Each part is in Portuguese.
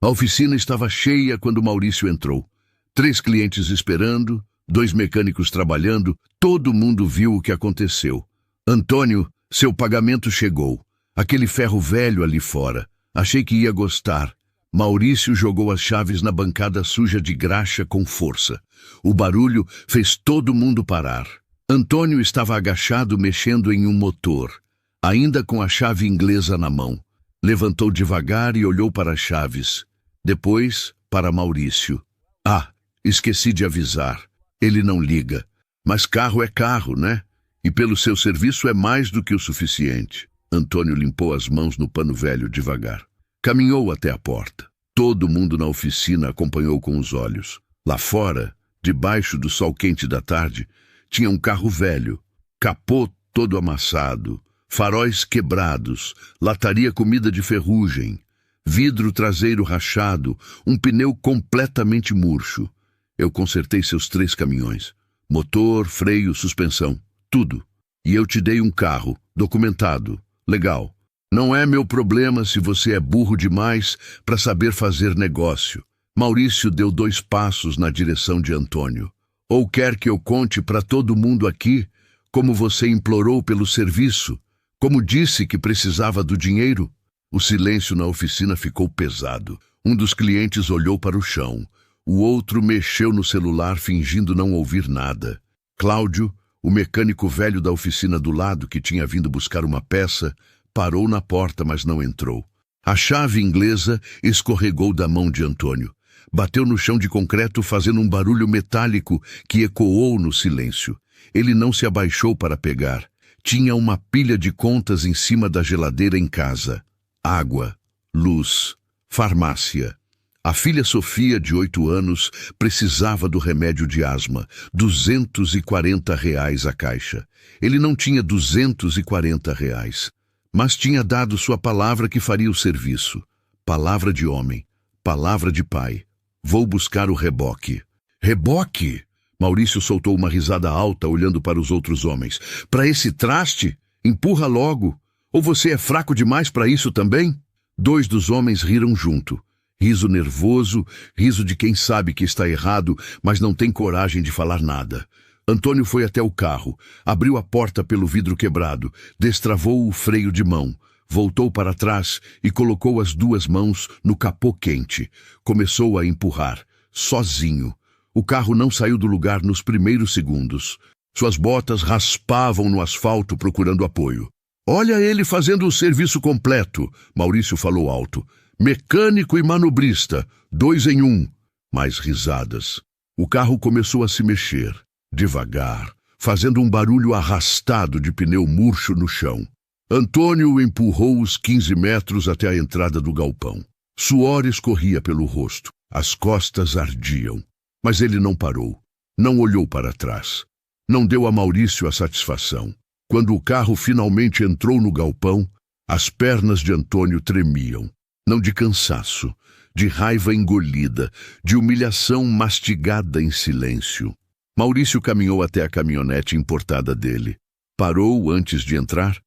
A oficina estava cheia quando Maurício entrou. 3 clientes esperando, 2 mecânicos trabalhando, todo mundo viu o que aconteceu. Antônio, seu pagamento chegou. Aquele ferro velho ali fora. Achei que ia gostar. Maurício jogou as chaves na bancada suja de graxa com força. O barulho fez todo mundo parar. Antônio estava agachado mexendo em um motor, ainda com a chave inglesa na mão. Levantou devagar e olhou para as chaves. Depois, para Maurício. Ah, esqueci de avisar. Ele não liga. Mas carro é carro, né? E pelo seu serviço é mais do que o suficiente. Antônio limpou as mãos no pano velho devagar. Caminhou até a porta. Todo mundo na oficina acompanhou com os olhos. Lá fora, debaixo do sol quente da tarde, tinha um carro velho, capô todo amassado, faróis quebrados, lataria comida de ferrugem, vidro traseiro rachado, um pneu completamente murcho. Eu consertei seus 3 caminhões. Motor, freio, suspensão, tudo. E eu te dei um carro, documentado, legal. Não é meu problema se você é burro demais para saber fazer negócio. Maurício deu 2 passos na direção de Antônio. Ou quer que eu conte para todo mundo aqui como você implorou pelo serviço, como disse que precisava do dinheiro? O silêncio na oficina ficou pesado. Um dos clientes olhou para o chão. O outro mexeu no celular fingindo não ouvir nada. Cláudio, o mecânico velho da oficina do lado que tinha vindo buscar uma peça, parou na porta, mas não entrou. A chave inglesa escorregou da mão de Antônio. Bateu no chão de concreto fazendo um barulho metálico que ecoou no silêncio. Ele não se abaixou para pegar. Tinha uma pilha de contas em cima da geladeira em casa. Água, luz, farmácia. A filha Sofia, de 8 anos, precisava do remédio de asma. R$ 240 a caixa. Ele não tinha R$ 240, mas tinha dado sua palavra que faria o serviço. Palavra de homem, palavra de pai. Vou buscar o reboque. Reboque? Maurício soltou uma risada alta, olhando para os outros homens. Para esse traste? Empurra logo. Ou você é fraco demais para isso também? 2 dos homens riram junto. Riso nervoso, riso de quem sabe que está errado, mas não tem coragem de falar nada. Antônio foi até o carro, abriu a porta pelo vidro quebrado, destravou o freio de mão, voltou para trás e colocou as 2 mãos no capô quente. Começou a empurrar, sozinho. O carro não saiu do lugar nos primeiros segundos. Suas botas raspavam no asfalto procurando apoio. Olha ele fazendo o serviço completo, Maurício falou alto. Mecânico e manobrista, 2 em 1. Mais risadas. O carro começou a se mexer, devagar, fazendo um barulho arrastado de pneu murcho no chão. Antônio o empurrou os 15 metros até a entrada do galpão. Suor escorria pelo rosto, as costas ardiam. Mas ele não parou, não olhou para trás. Não deu a Maurício a satisfação. Quando o carro finalmente entrou no galpão, as pernas de Antônio tremiam. Não de cansaço, de raiva engolida, de humilhação mastigada em silêncio. Maurício caminhou até a caminhonete importada dele. Parou antes de entrar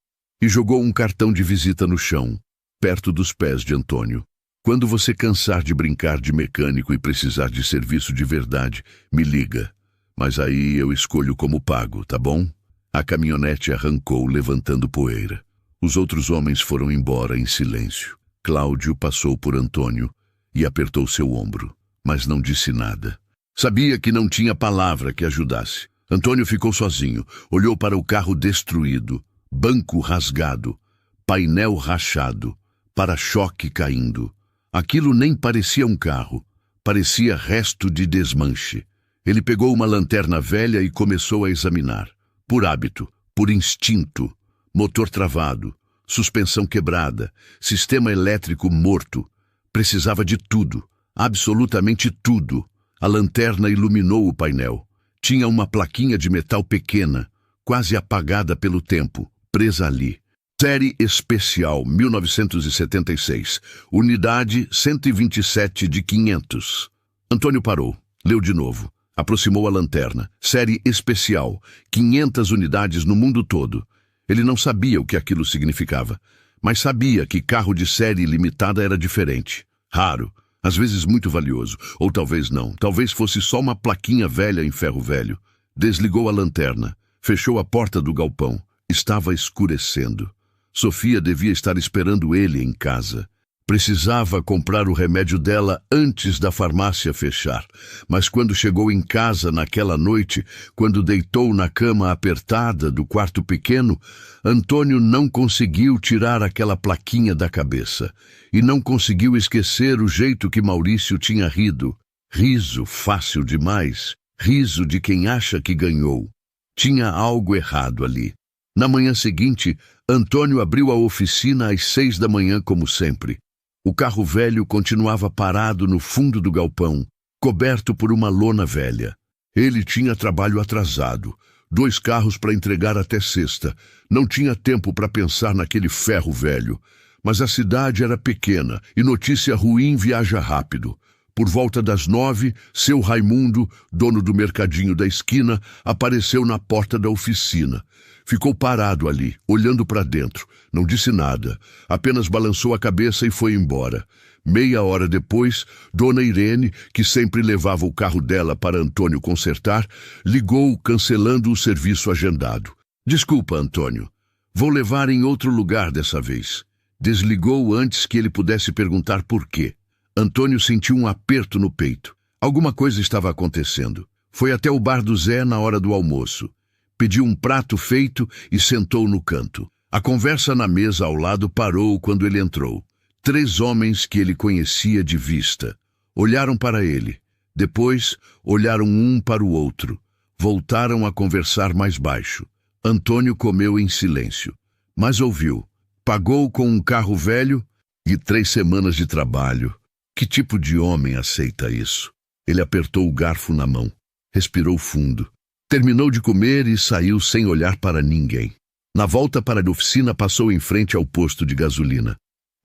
e jogou um cartão de visita no chão, perto dos pés de Antônio. Quando você cansar de brincar de mecânico e precisar de serviço de verdade, me liga. Mas aí eu escolho como pago, tá bom? A caminhonete arrancou, levantando poeira. Os outros homens foram embora em silêncio. Cláudio passou por Antônio e apertou seu ombro, mas não disse nada. Sabia que não tinha palavra que ajudasse. Antônio ficou sozinho, olhou para o carro destruído, banco rasgado, painel rachado, para-choque caindo. Aquilo nem parecia um carro, parecia resto de desmanche. Ele pegou uma lanterna velha e começou a examinar. Por hábito, por instinto, motor travado, suspensão quebrada, sistema elétrico morto. Precisava de tudo, absolutamente tudo. A lanterna iluminou o painel. Tinha uma plaquinha de metal pequena, quase apagada pelo tempo, presa ali. Série especial 1976, unidade 127 de 500. Antônio parou, leu de novo, aproximou a lanterna. Série especial, 500 unidades no mundo todo. Ele não sabia o que aquilo significava, mas sabia que carro de série limitada era diferente, raro, Às vezes muito valioso, ou talvez não. Talvez fosse só uma plaquinha velha em ferro velho. Desligou a lanterna. Fechou a porta do galpão. Estava escurecendo. Sofia devia estar esperando ele em casa. Precisava comprar o remédio dela antes da farmácia fechar. Mas quando chegou em casa naquela noite, quando deitou na cama apertada do quarto pequeno, Antônio não conseguiu tirar aquela plaquinha da cabeça. E não conseguiu esquecer o jeito que Maurício tinha rido. Riso fácil demais. Riso de quem acha que ganhou. Tinha algo errado ali. Na manhã seguinte, Antônio abriu a oficina às 6 da manhã, como sempre. O carro velho continuava parado no fundo do galpão, coberto por uma lona velha. Ele tinha trabalho atrasado, 2 carros para entregar até sexta. Não tinha tempo para pensar naquele ferro velho. Mas a cidade era pequena e notícia ruim viaja rápido. Por volta das 9, seu Raimundo, dono do mercadinho da esquina, apareceu na porta da oficina. Ficou parado ali, olhando para dentro. Não disse nada, apenas balançou a cabeça e foi embora. Meia hora depois, Dona Irene, que sempre levava o carro dela para Antônio consertar, ligou cancelando o serviço agendado. Desculpa, Antônio. Vou levar em outro lugar dessa vez. Desligou antes que ele pudesse perguntar por quê. Antônio sentiu um aperto no peito. Alguma coisa estava acontecendo. Foi até o bar do Zé na hora do almoço. Pediu um prato feito e sentou no canto. A conversa na mesa ao lado parou quando ele entrou. 3 homens que ele conhecia de vista. Olharam para ele. Depois, olharam um para o outro. Voltaram a conversar mais baixo. Antônio comeu em silêncio. Mas ouviu. Pagou com um carro velho e 3 semanas de trabalho. Que tipo de homem aceita isso? Ele apertou o garfo na mão. Respirou fundo. Terminou de comer e saiu sem olhar para ninguém. Na volta para a oficina, passou em frente ao posto de gasolina.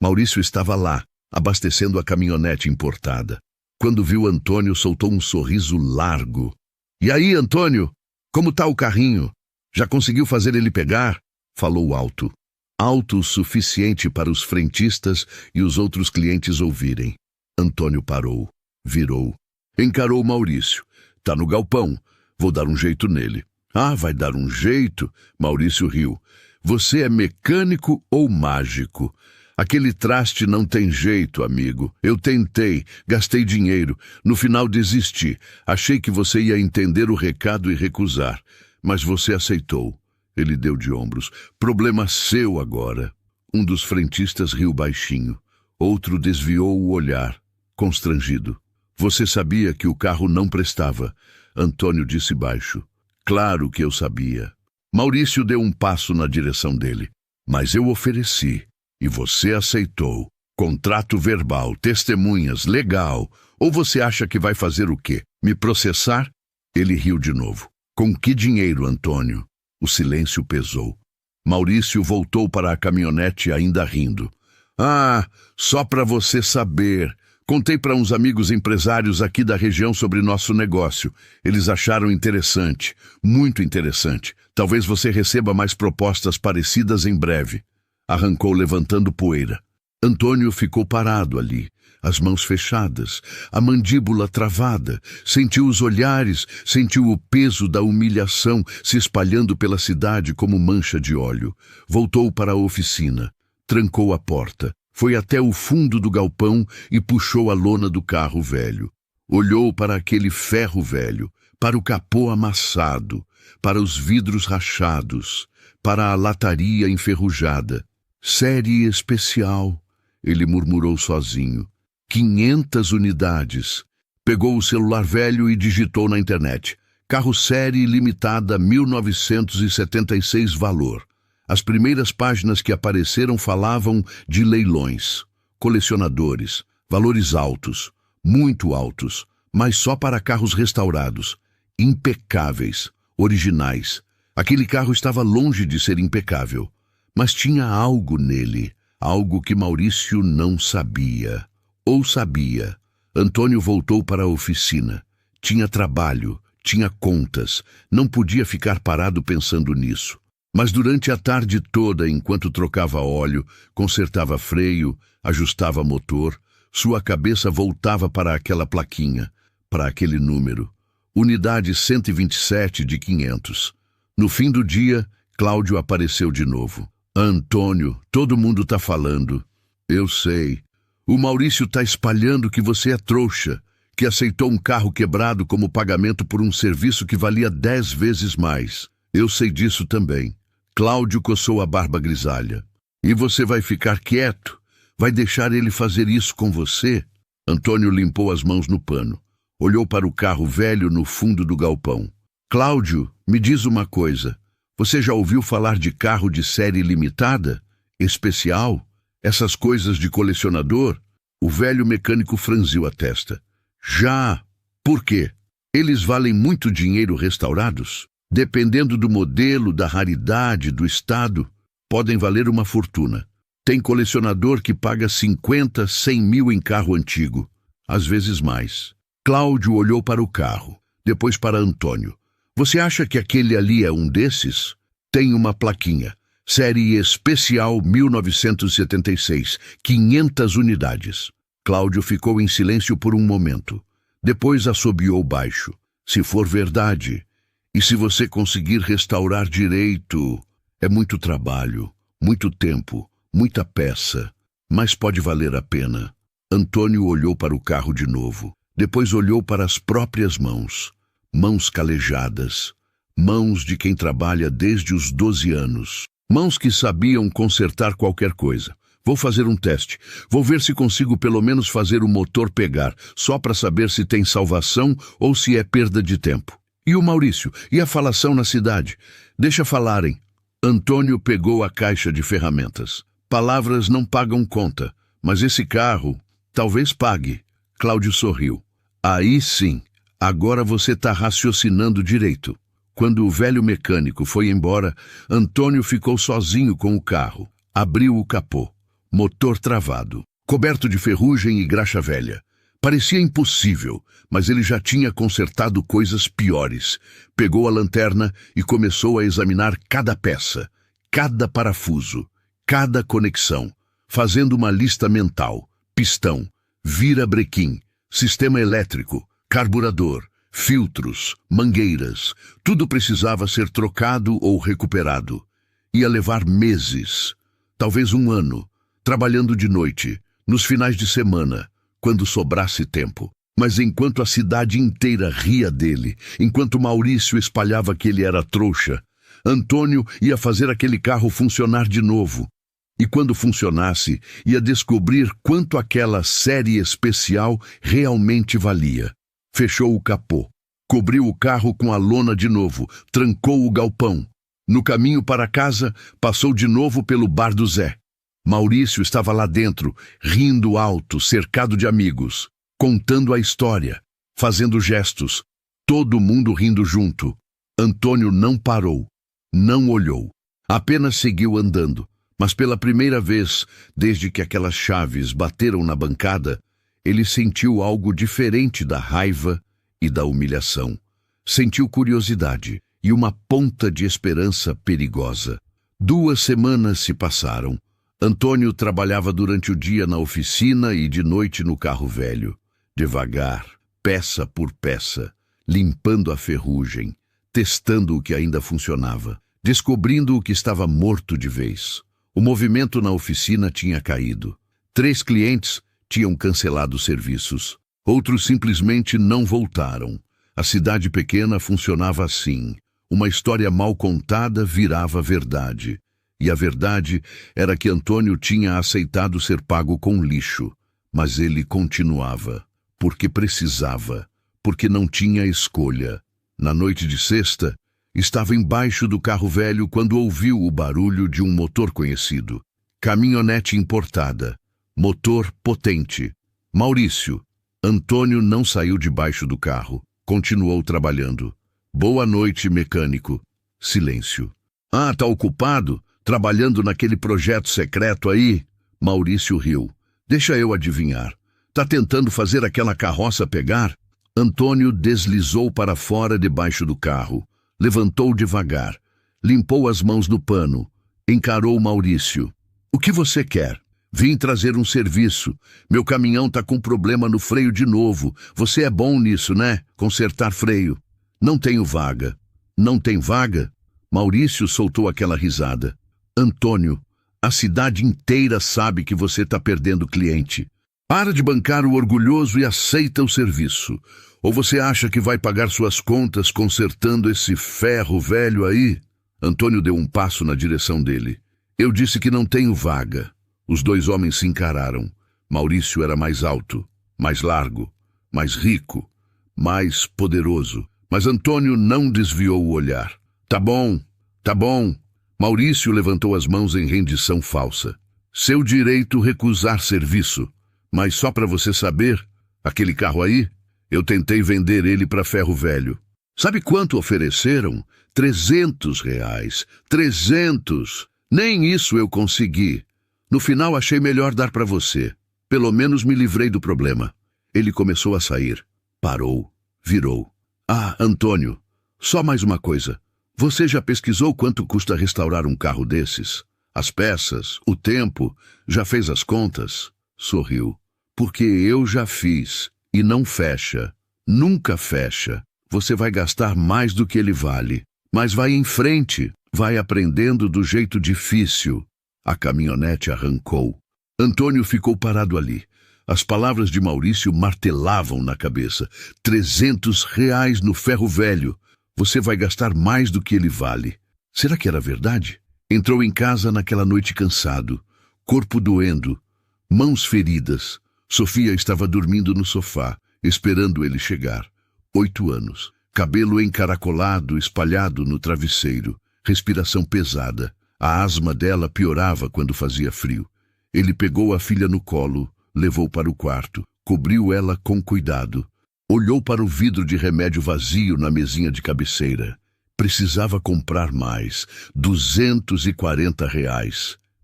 Maurício estava lá, abastecendo a caminhonete importada. Quando viu Antônio, soltou um sorriso largo. "E aí, Antônio? Como tá o carrinho? Já conseguiu fazer ele pegar?" Falou alto. Alto o suficiente para os frentistas e os outros clientes ouvirem. Antônio parou, virou. Encarou Maurício. "Tá no galpão. Vou dar um jeito nele." "Ah, vai dar um jeito?" Maurício riu. "Você é mecânico ou mágico? Aquele traste não tem jeito, amigo. Eu tentei, gastei dinheiro. No final desisti. Achei que você ia entender o recado e recusar. Mas você aceitou." Ele deu de ombros. "Problema seu agora." Um dos frentistas riu baixinho. Outro desviou o olhar, constrangido. "Você sabia que o carro não prestava." Antônio disse baixo. "Claro que eu sabia." Maurício deu um passo na direção dele. "Mas eu ofereci. E você aceitou. Contrato verbal, testemunhas, legal. Ou você acha que vai fazer o quê? Me processar?" Ele riu de novo. "Com que dinheiro, Antônio?" O silêncio pesou. Maurício voltou para a caminhonete ainda rindo. "Ah, só para você saber. Contei para uns amigos empresários aqui da região sobre nosso negócio. Eles acharam interessante, muito interessante. Talvez você receba mais propostas parecidas em breve." Arrancou levantando poeira. Antônio ficou parado ali, as mãos fechadas, a mandíbula travada. Sentiu os olhares, sentiu o peso da humilhação se espalhando pela cidade como mancha de óleo. Voltou para a oficina, trancou a porta. Foi até o fundo do galpão e puxou a lona do carro velho. Olhou para aquele ferro velho, para o capô amassado, para os vidros rachados, para a lataria enferrujada. "Série especial", ele murmurou sozinho. 500 unidades. Pegou o celular velho e digitou na internet. "Carro série limitada 1976 valor." As primeiras páginas que apareceram falavam de leilões, colecionadores, valores altos, muito altos, mas só para carros restaurados, impecáveis, originais. Aquele carro estava longe de ser impecável, mas tinha algo nele, algo que Maurício não sabia. Ou sabia. Antônio voltou para a oficina. Tinha trabalho, tinha contas, não podia ficar parado pensando nisso. Mas durante a tarde toda, enquanto trocava óleo, consertava freio, ajustava motor, Sua cabeça voltava para aquela plaquinha, para aquele número. Unidade 127 de 500. No fim do dia, Cláudio apareceu de novo. Antônio, todo mundo tá falando. Eu sei. O Maurício tá espalhando que você é trouxa, que aceitou um carro quebrado como pagamento por um serviço que valia 10 vezes mais. Eu sei disso também. Cláudio coçou a barba grisalha. E você vai ficar quieto? Vai deixar ele fazer isso com você? Antônio limpou as mãos no pano. Olhou para o carro velho no fundo do galpão. Cláudio, me diz uma coisa. Você já ouviu falar de carro de série limitada? Especial? Essas coisas de colecionador? O velho mecânico franziu a testa. Já. Por quê? Eles valem muito dinheiro restaurados? Dependendo do modelo, da raridade, do estado, podem valer uma fortuna. Tem colecionador que paga 50, 100 mil em carro antigo. Às vezes mais. Cláudio olhou para o carro, depois para Antônio. Você acha que aquele ali é um desses? Tem uma plaquinha. Série Especial 1976. 500 unidades. Cláudio ficou em silêncio por um momento. Depois assobiou baixo. Se for verdade, e se você conseguir restaurar direito, é muito trabalho, muito tempo, muita peça, mas pode valer a pena. Antônio olhou para o carro de novo. Depois olhou para as próprias mãos. Mãos calejadas. Mãos de quem trabalha desde os 12 anos. Mãos que sabiam consertar qualquer coisa. Vou fazer um teste. Vou ver se consigo pelo menos fazer o motor pegar, só para saber se tem salvação ou se é perda de tempo. E o Maurício? E a falação na cidade? Deixa falarem. Antônio pegou a caixa de ferramentas. Palavras não pagam conta, mas esse carro talvez pague. Cláudio sorriu. Aí sim, agora você está raciocinando direito. Quando o velho mecânico foi embora, Antônio ficou sozinho com o carro. Abriu o capô. Motor travado, coberto de ferrugem e graxa velha. Parecia impossível, mas ele já tinha consertado coisas piores. Pegou a lanterna e começou a examinar cada peça, cada parafuso, cada conexão, fazendo uma lista mental. Pistão, vira-brequim, sistema elétrico, carburador, filtros, mangueiras. Tudo precisava ser trocado ou recuperado. Ia levar meses, talvez um ano, trabalhando de noite, nos finais de semana, quando sobrasse tempo. Mas enquanto a cidade inteira ria dele, enquanto Maurício espalhava que ele era trouxa, Antônio ia fazer aquele carro funcionar de novo. E quando funcionasse, ia descobrir quanto aquela série especial realmente valia. Fechou o capô, cobriu o carro com a lona de novo, trancou o galpão. No caminho para casa, passou de novo pelo bar do Zé. Maurício estava lá dentro, rindo alto, cercado de amigos, contando a história, fazendo gestos, todo mundo rindo junto. Antônio não parou, não olhou, apenas seguiu andando. Mas pela primeira vez, desde que aquelas chaves bateram na bancada, ele sentiu algo diferente da raiva e da humilhação. Sentiu curiosidade e uma ponta de esperança perigosa. 2 semanas se passaram. Antônio trabalhava durante o dia na oficina e de noite no carro velho. Devagar, peça por peça, limpando a ferrugem, testando o que ainda funcionava, descobrindo o que estava morto de vez. O movimento na oficina tinha caído. 3 clientes tinham cancelado serviços. Outros simplesmente não voltaram. A cidade pequena funcionava assim. Uma história mal contada virava verdade. E a verdade era que Antônio tinha aceitado ser pago com lixo. Mas ele continuava. Porque precisava. Porque não tinha escolha. Na noite de sexta, estava embaixo do carro velho quando ouviu o barulho de um motor conhecido. Caminhonete importada. Motor potente. Maurício. Antônio não saiu debaixo do carro. Continuou trabalhando. Boa noite, mecânico. Silêncio. Ah, tá ocupado? Trabalhando naquele projeto secreto aí? Maurício riu. Deixa eu adivinhar. Tá tentando fazer aquela carroça pegar? Antônio deslizou para fora debaixo do carro. Levantou devagar, limpou as mãos no pano, encarou Maurício. O que você quer? Vim trazer um serviço. Meu caminhão tá com problema no freio de novo. Você é bom nisso, né? Consertar freio. Não tenho vaga. Não tem vaga? Maurício soltou aquela risada. Antônio, a cidade inteira sabe que você tá perdendo cliente. Para de bancar o orgulhoso e aceita o serviço. Ou você acha que vai pagar suas contas consertando esse ferro velho aí? Antônio deu um passo na direção dele. Eu disse que não tenho vaga. Os dois homens se encararam. Maurício era mais alto, mais largo, mais rico, mais poderoso. Mas Antônio não desviou o olhar. Tá bom, tá bom. Maurício levantou as mãos em rendição falsa. Seu direito recusar serviço. Mas só para você saber, aquele carro aí, eu tentei vender ele para ferro velho. Sabe quanto ofereceram? R$ 300. 300! Nem isso eu consegui. No final achei melhor dar para você. Pelo menos me livrei do problema. Ele começou a sair. Parou. Virou. Ah, Antônio, só mais uma coisa. Você já pesquisou quanto custa restaurar um carro desses? As peças, o tempo, já fez as contas? Sorriu. Porque eu já fiz. E não fecha. Nunca fecha. Você vai gastar mais do que ele vale. Mas vai em frente. Vai aprendendo do jeito difícil. A caminhonete arrancou. Antônio ficou parado ali. As palavras de Maurício martelavam na cabeça. R$ 300 no ferro velho. Você vai gastar mais do que ele vale. Será que era verdade? Entrou em casa naquela noite cansado, corpo doendo, mãos feridas. Sofia estava dormindo no sofá, esperando ele chegar. 8 anos. Cabelo encaracolado, espalhado no travesseiro. Respiração pesada. A asma dela piorava quando fazia frio. Ele pegou a filha no colo, levou para o quarto, cobriu ela com cuidado. Olhou para o vidro de remédio vazio na mesinha de cabeceira. Precisava comprar mais. R$ 240.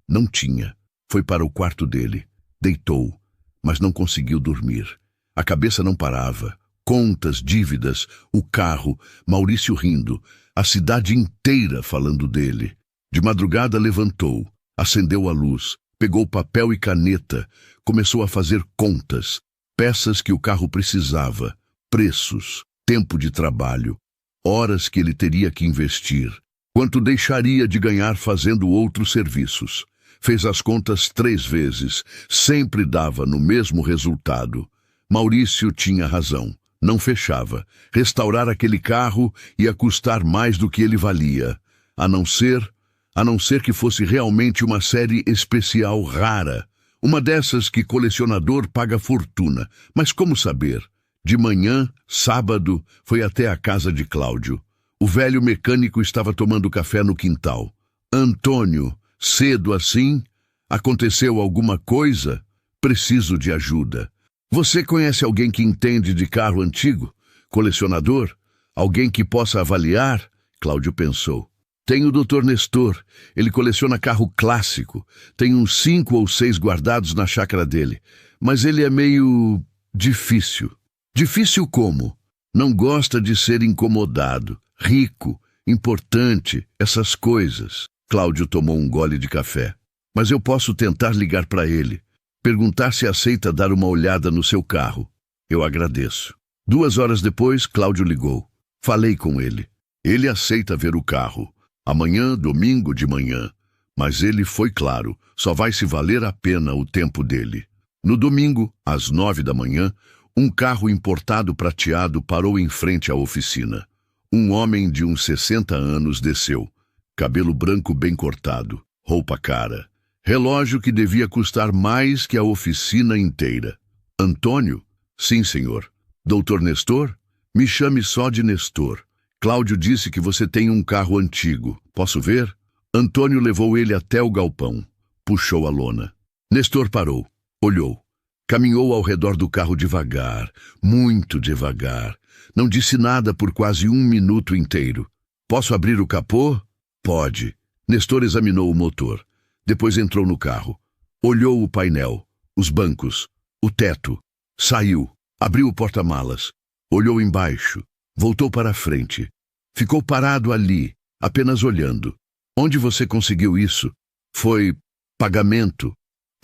Não tinha. Foi para o quarto dele. Deitou, mas não conseguiu dormir. A cabeça não parava. Contas, dívidas, o carro, Maurício rindo, a cidade inteira falando dele. De madrugada levantou, acendeu a luz, pegou papel e caneta, começou a fazer contas, peças que o carro precisava, preços, tempo de trabalho, horas que ele teria que investir, quanto deixaria de ganhar fazendo outros serviços. Fez as contas 3 vezes, sempre dava no mesmo resultado. Maurício tinha razão, não fechava. Restaurar aquele carro ia custar mais do que ele valia, a não ser que fosse realmente uma série especial rara, uma dessas que colecionador paga fortuna. Mas como saber? De manhã, sábado, foi até a casa de Cláudio. O velho mecânico estava tomando café no quintal. Antônio, cedo assim? Aconteceu alguma coisa? Preciso de ajuda. Você conhece alguém que entende de carro antigo? Colecionador? Alguém que possa avaliar? Cláudio pensou. Tem o Dr. Nestor. Ele coleciona carro clássico. Tem uns 5 ou 6 guardados na chácara dele. Mas ele é meio difícil. Difícil como? Não gosta de ser incomodado. Rico, importante, essas coisas. Cláudio tomou um gole de café. Mas eu posso tentar ligar para ele. Perguntar se aceita dar uma olhada no seu carro. Eu agradeço. 2 horas depois, Cláudio ligou. Falei com ele. Ele aceita ver o carro. Amanhã, domingo de manhã. Mas ele foi claro, só vai se valer a pena o tempo dele. No domingo, às 9 da manhã, um carro importado prateado parou em frente à oficina. Um homem de uns 60 anos desceu. Cabelo branco bem cortado, roupa cara. Relógio que devia custar mais que a oficina inteira. Antônio? Sim, senhor. Doutor Nestor? Me chame só de Nestor. Cláudio disse que você tem um carro antigo. Posso ver? Antônio levou ele até o galpão. Puxou a lona. Nestor parou. Olhou. Caminhou ao redor do carro devagar. Muito devagar. Não disse nada por quase 1 minuto inteiro. Posso abrir o capô? Pode. Nestor examinou o motor. Depois entrou no carro. Olhou o painel, os bancos, o teto. Saiu. Abriu o porta-malas. Olhou embaixo. Voltou para a frente. Ficou parado ali, apenas olhando. Onde você conseguiu isso? Foi pagamento.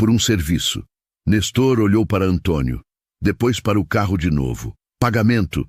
por um serviço. Nestor olhou para Antônio, depois para o carro de novo. Pagamento.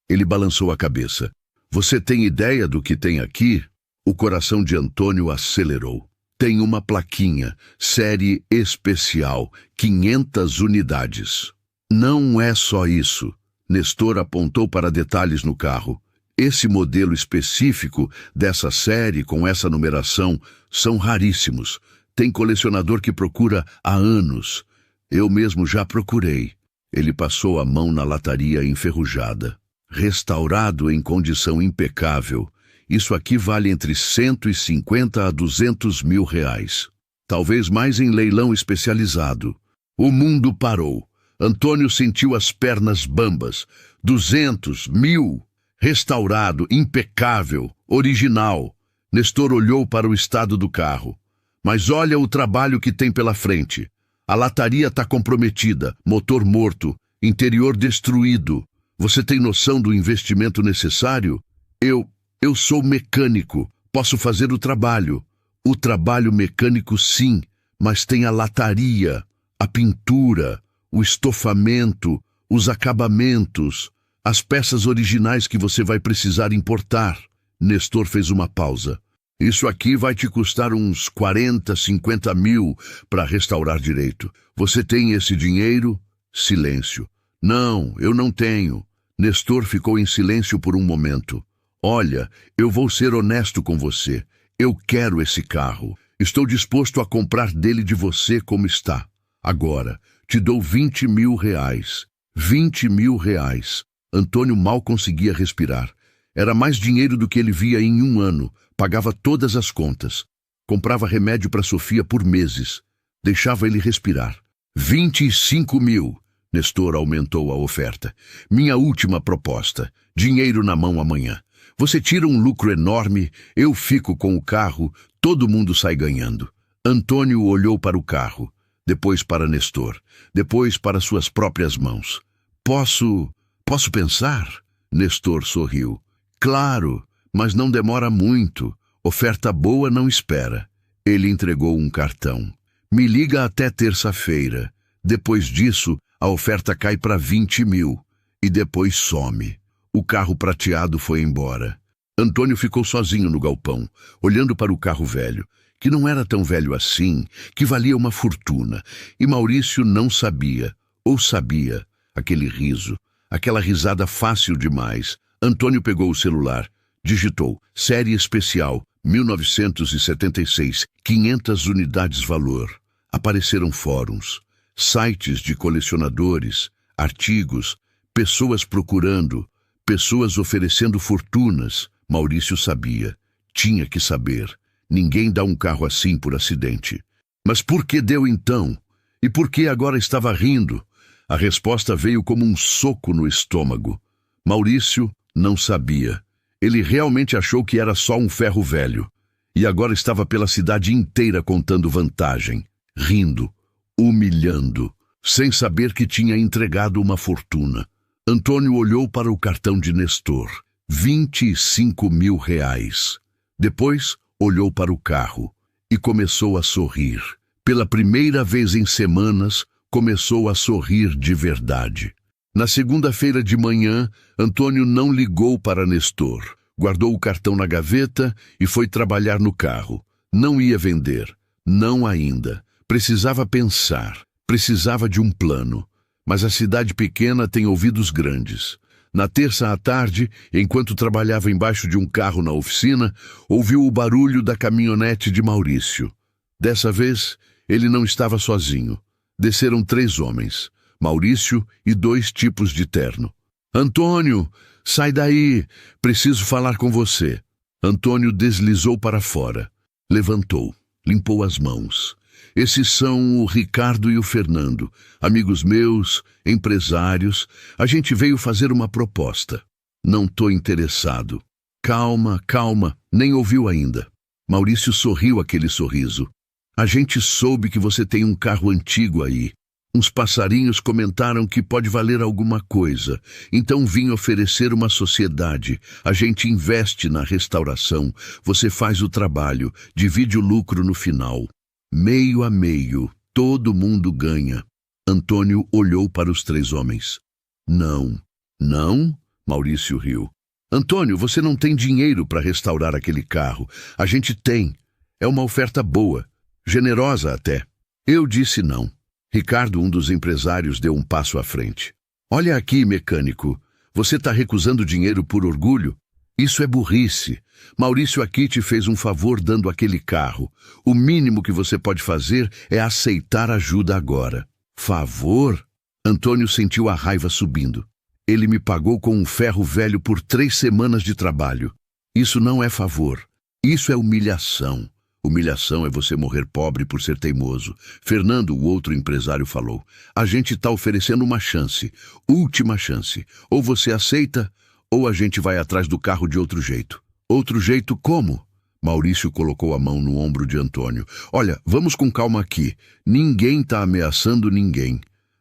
Ele balançou a cabeça. Você tem ideia do que tem aqui? O coração de Antônio acelerou. Tem uma plaquinha, série especial, 500 unidades. Não é só isso. Nestor apontou para detalhes no carro. Esse modelo específico dessa série com essa numeração são raríssimos. Tem colecionador que procura há anos. Eu mesmo já procurei. Ele passou a mão na lataria enferrujada. Restaurado em condição impecável. Isso aqui vale entre 150 a 200 mil reais. Talvez mais em leilão especializado. O mundo parou. Antônio sentiu as pernas bambas. 200, 1000. Restaurado, impecável, original. Nestor olhou para o estado do carro. Mas olha o trabalho que tem pela frente. A lataria está comprometida, motor morto, interior destruído. Você tem noção do investimento necessário? Eu sou mecânico, posso fazer o trabalho. O trabalho mecânico sim, mas tem a lataria, a pintura, o estofamento, os acabamentos, as peças originais que você vai precisar importar. Nestor fez uma pausa. Isso aqui vai te custar uns 40, 50 mil para restaurar direito. Você tem esse dinheiro? Silêncio. Não, eu não tenho. Nestor ficou em silêncio por um momento. Olha, eu vou ser honesto com você. Eu quero esse carro. Estou disposto a comprar dele de você como está. Agora, te dou 20 mil reais. 20 mil reais. Antônio mal conseguia respirar. Era mais dinheiro do que ele via em um ano. Pagava todas as contas. Comprava remédio para Sofia por meses. Deixava ele respirar. 25 mil. Nestor aumentou a oferta. Minha última proposta. Dinheiro na mão amanhã. Você tira um lucro enorme, eu fico com o carro, todo mundo sai ganhando. Antônio olhou para o carro, depois para Nestor, depois para suas próprias mãos. Posso pensar? Nestor sorriu. Claro, mas não demora muito. Oferta boa não espera. Ele entregou um cartão. Me liga até terça-feira. Depois disso, a oferta cai para 20 mil. E depois some. O carro prateado foi embora. Antônio ficou sozinho no galpão, olhando para o carro velho, que não era tão velho assim, que valia uma fortuna. E Maurício não sabia, ou sabia, aquele riso, aquela risada fácil demais. Antônio pegou o celular, digitou, série especial, 1976, 500 unidades valor. Apareceram fóruns, sites de colecionadores, artigos, pessoas procurando, pessoas oferecendo fortunas. Maurício sabia. Tinha que saber. Ninguém dá um carro assim por acidente. Mas por que deu então? E por que agora estava rindo? A resposta veio como um soco no estômago. Maurício não sabia. Ele realmente achou que era só um ferro velho. E agora estava pela cidade inteira contando vantagem, rindo, humilhando, sem saber que tinha entregado uma fortuna. Antônio olhou para o cartão de Nestor. 25 mil reais. Depois, olhou para o carro e começou a sorrir. Pela primeira vez em semanas, começou a sorrir de verdade. Na segunda-feira de manhã, Antônio não ligou para Nestor. Guardou o cartão na gaveta e foi trabalhar no carro. Não ia vender. Não ainda. Precisava pensar. Precisava de um plano. Mas a cidade pequena tem ouvidos grandes. Na terça à tarde, enquanto trabalhava embaixo de um carro na oficina, ouviu o barulho da caminhonete de Maurício. Dessa vez, ele não estava sozinho. Desceram 3 homens, Maurício e 2 tipos de terno. Antônio, sai daí, preciso falar com você. Antônio deslizou para fora, levantou, limpou as mãos. Esses são o Ricardo e o Fernando, amigos meus, empresários. A gente veio fazer uma proposta. Não estou interessado. Calma, calma, nem ouviu ainda. Maurício sorriu aquele sorriso. A gente soube que você tem um carro antigo aí. Uns passarinhos comentaram que pode valer alguma coisa. Então vim oferecer uma sociedade. A gente investe na restauração. Você faz o trabalho, divide o lucro no final. Meio a meio. Todo mundo ganha. Antônio olhou para os 3 homens. Não. Não? Maurício riu. Antônio, você não tem dinheiro para restaurar aquele carro. A gente tem. É uma oferta boa. Generosa até. Eu disse não. Ricardo, um dos empresários, deu um passo à frente. Olha aqui, mecânico. Você está recusando dinheiro por orgulho? Isso é burrice. Maurício aqui te fez um favor dando aquele carro. O mínimo que você pode fazer é aceitar ajuda agora. Favor? Antônio sentiu a raiva subindo. Ele me pagou com um ferro velho por 3 semanas de trabalho. Isso não é favor. Isso é humilhação. Humilhação é você morrer pobre por ser teimoso. Fernando, o outro empresário, falou. A gente está oferecendo uma chance. Última chance. Ou você aceita, ou a gente vai atrás do carro de outro jeito. Outro jeito como? Maurício colocou a mão no ombro de Antônio. Olha, vamos com calma aqui. Ninguém está ameaçando ninguém.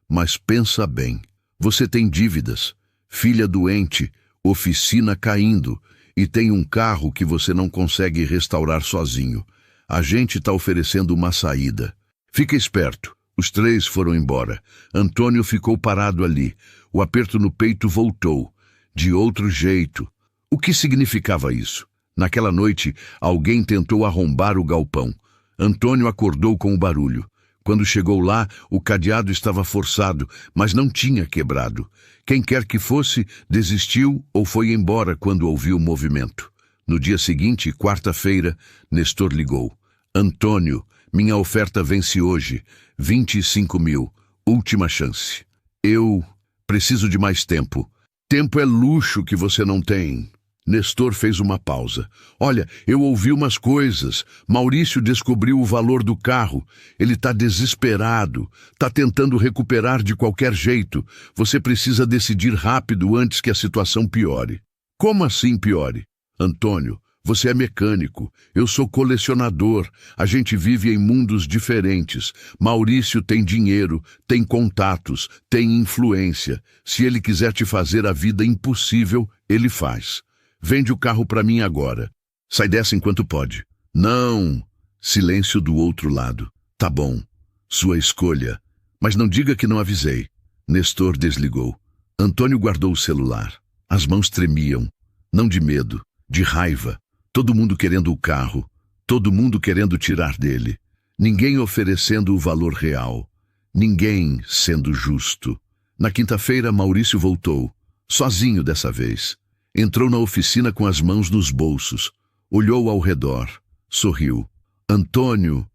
Mas pensa bem. Você tem dívidas, filha doente, oficina caindo e tem um carro que você não consegue restaurar sozinho. A gente está oferecendo uma saída. Fica esperto. Os 3 foram embora. Antônio ficou parado ali. O aperto no peito voltou. De outro jeito. O que significava isso? Naquela noite, alguém tentou arrombar o galpão. Antônio acordou com o barulho. Quando chegou lá, o cadeado estava forçado, mas não tinha quebrado. Quem quer que fosse, desistiu ou foi embora quando ouviu o movimento. No dia seguinte, quarta-feira, Nestor ligou. Antônio, minha oferta vence hoje. 25 mil. Última chance. Eu preciso de mais tempo. Tempo é luxo que você não tem. Nestor fez uma pausa. Olha, eu ouvi umas coisas. Maurício descobriu o valor do carro. Ele está desesperado. Está tentando recuperar de qualquer jeito. Você precisa decidir rápido antes que a situação piore. Como assim piore? Antônio, você é mecânico. Eu sou colecionador. A gente vive em mundos diferentes. Maurício tem dinheiro, tem contatos, tem influência. Se ele quiser te fazer a vida impossível, ele faz. Vende o carro para mim agora. Sai dessa enquanto pode. Não. Silêncio do outro lado. Tá bom. Sua escolha. Mas não diga que não avisei. Nestor desligou. Antônio guardou o celular. As mãos tremiam. Não de medo, de raiva. Todo mundo querendo o carro. Todo mundo querendo tirar dele. Ninguém oferecendo o valor real. Ninguém sendo justo. Na quinta-feira, Maurício voltou. Sozinho dessa vez. Entrou na oficina com as mãos nos bolsos. Olhou ao redor. Sorriu. Antônio,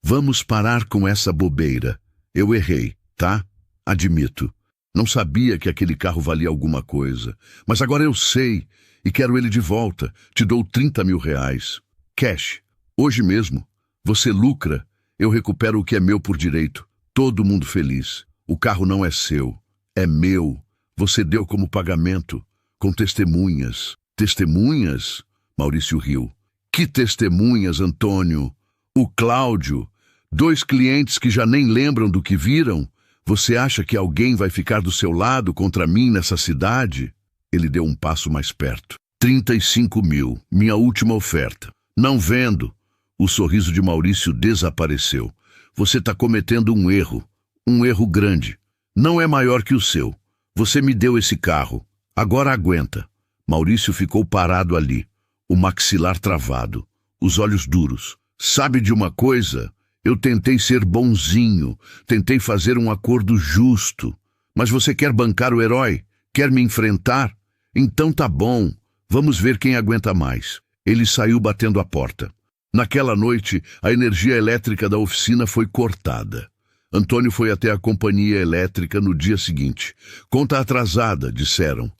vamos parar com essa bobeira. Eu errei, tá? Admito. Não sabia que aquele carro valia alguma coisa. Mas agora eu sei. E quero ele de volta. Te dou 30 mil reais. Cash. Hoje mesmo. Você lucra. Eu recupero o que é meu por direito. Todo mundo feliz. O carro não é seu. É meu. Você deu como pagamento. Com testemunhas. Testemunhas? Maurício riu. Que testemunhas, Antônio? O Cláudio. 2 clientes que já nem lembram do que viram? Você acha que alguém vai ficar do seu lado contra mim nessa cidade? Ele deu um passo mais perto. 35 mil. Minha última oferta. Não vendo. O sorriso de Maurício desapareceu. Você está cometendo um erro. Um erro grande. Não é maior que o seu. Você me deu esse carro. Agora aguenta. Maurício ficou parado ali, o maxilar travado, os olhos duros. Sabe de uma coisa? Eu tentei ser bonzinho, tentei fazer um acordo justo. Mas você quer bancar o herói? Quer me enfrentar? Então tá bom, vamos ver quem aguenta mais. Ele saiu batendo a porta. Naquela noite, a energia elétrica da oficina foi cortada. Antônio foi até a companhia elétrica no dia seguinte. Conta atrasada, disseram.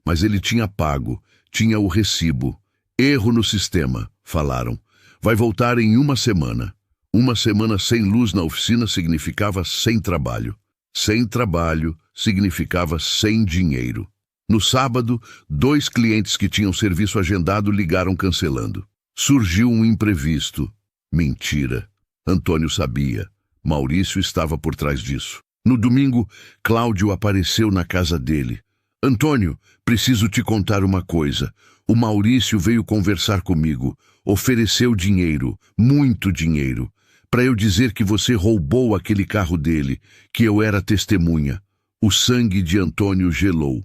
Mas ele tinha pago, tinha o recibo. Erro no sistema, falaram. Vai voltar em 1 semana. 1 semana sem luz na oficina significava sem trabalho. Sem trabalho significava sem dinheiro. No sábado, 2 clientes que tinham serviço agendado ligaram cancelando. Surgiu um imprevisto. Mentira. Antônio sabia. Maurício estava por trás disso. No domingo, Cláudio apareceu na casa dele. Antônio, preciso te contar uma coisa. O Maurício veio conversar comigo. Ofereceu dinheiro, muito dinheiro. para eu dizer que você roubou aquele carro dele, que eu era testemunha. O sangue de Antônio gelou.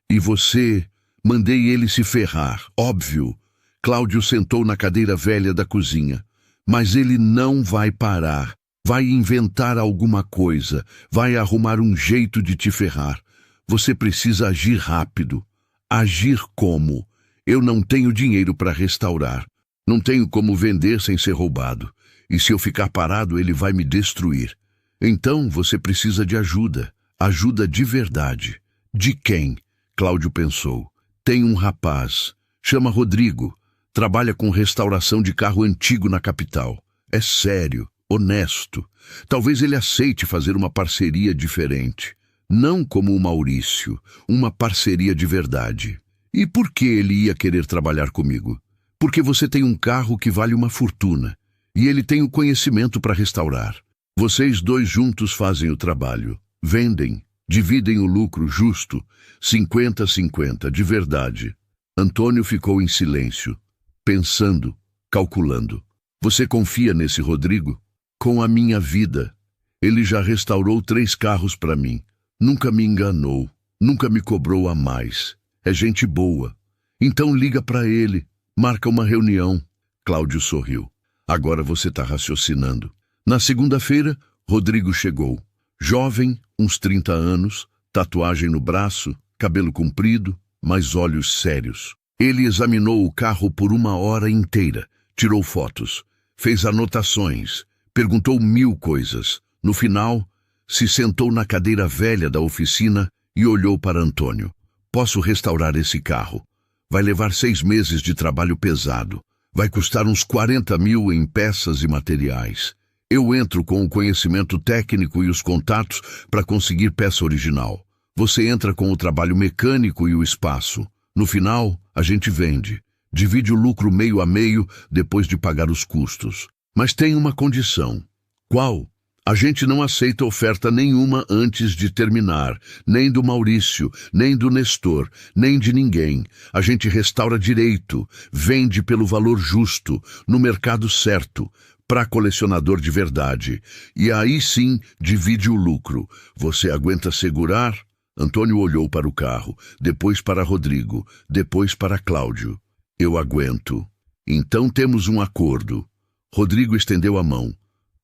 E você... Mandei ele se ferrar, óbvio. Cláudio sentou na cadeira velha da cozinha. Mas ele não vai parar. Vai inventar alguma coisa. Vai arrumar um jeito de te ferrar. Você precisa agir rápido. Agir como? Eu não tenho dinheiro para restaurar. Não tenho como vender sem ser roubado. E se eu ficar parado, ele vai me destruir. Então você precisa de ajuda. Ajuda de verdade. De quem? Cláudio pensou. Tem um rapaz. Chama Rodrigo. Trabalha com restauração de carro antigo na capital. É sério, honesto. Talvez ele aceite fazer uma parceria diferente. Não como o Maurício. Uma parceria de verdade. E por que ele ia querer trabalhar comigo? Porque você tem um carro que vale uma fortuna. E ele tem o conhecimento para restaurar. Vocês dois juntos fazem o trabalho. Vendem. Dividem o lucro justo, 50-50, de verdade. Antônio ficou em silêncio, pensando, calculando. Você confia nesse Rodrigo? Com a minha vida. Ele já restaurou 3 carros para mim. Nunca me enganou, nunca me cobrou a mais. É gente boa. Então liga para ele, marca uma reunião. Cláudio sorriu. Agora você está raciocinando. Na segunda-feira, Rodrigo chegou. Jovem, uns 30 anos, tatuagem no braço, cabelo comprido, mas olhos sérios. Ele examinou o carro por 1 hora inteira, tirou fotos, fez anotações, perguntou 1000 coisas. No final, se sentou na cadeira velha da oficina e olhou para Antônio. Posso restaurar esse carro. Vai levar 6 meses de trabalho pesado. Vai custar uns 40 mil em peças e materiais. Eu entro com o conhecimento técnico e os contatos para conseguir peça original. Você entra com o trabalho mecânico e o espaço. No final, a gente vende. Divide o lucro meio a meio depois de pagar os custos. Mas tem uma condição. Qual? A gente não aceita oferta nenhuma antes de terminar. Nem do Maurício, nem do Nestor, nem de ninguém. A gente restaura direito, vende pelo valor justo, no mercado certo, para colecionador de verdade. E aí sim, divide o lucro. Você aguenta segurar? Antônio olhou para o carro, depois para Rodrigo, depois para Cláudio. Eu aguento. Então temos um acordo. Rodrigo estendeu a mão.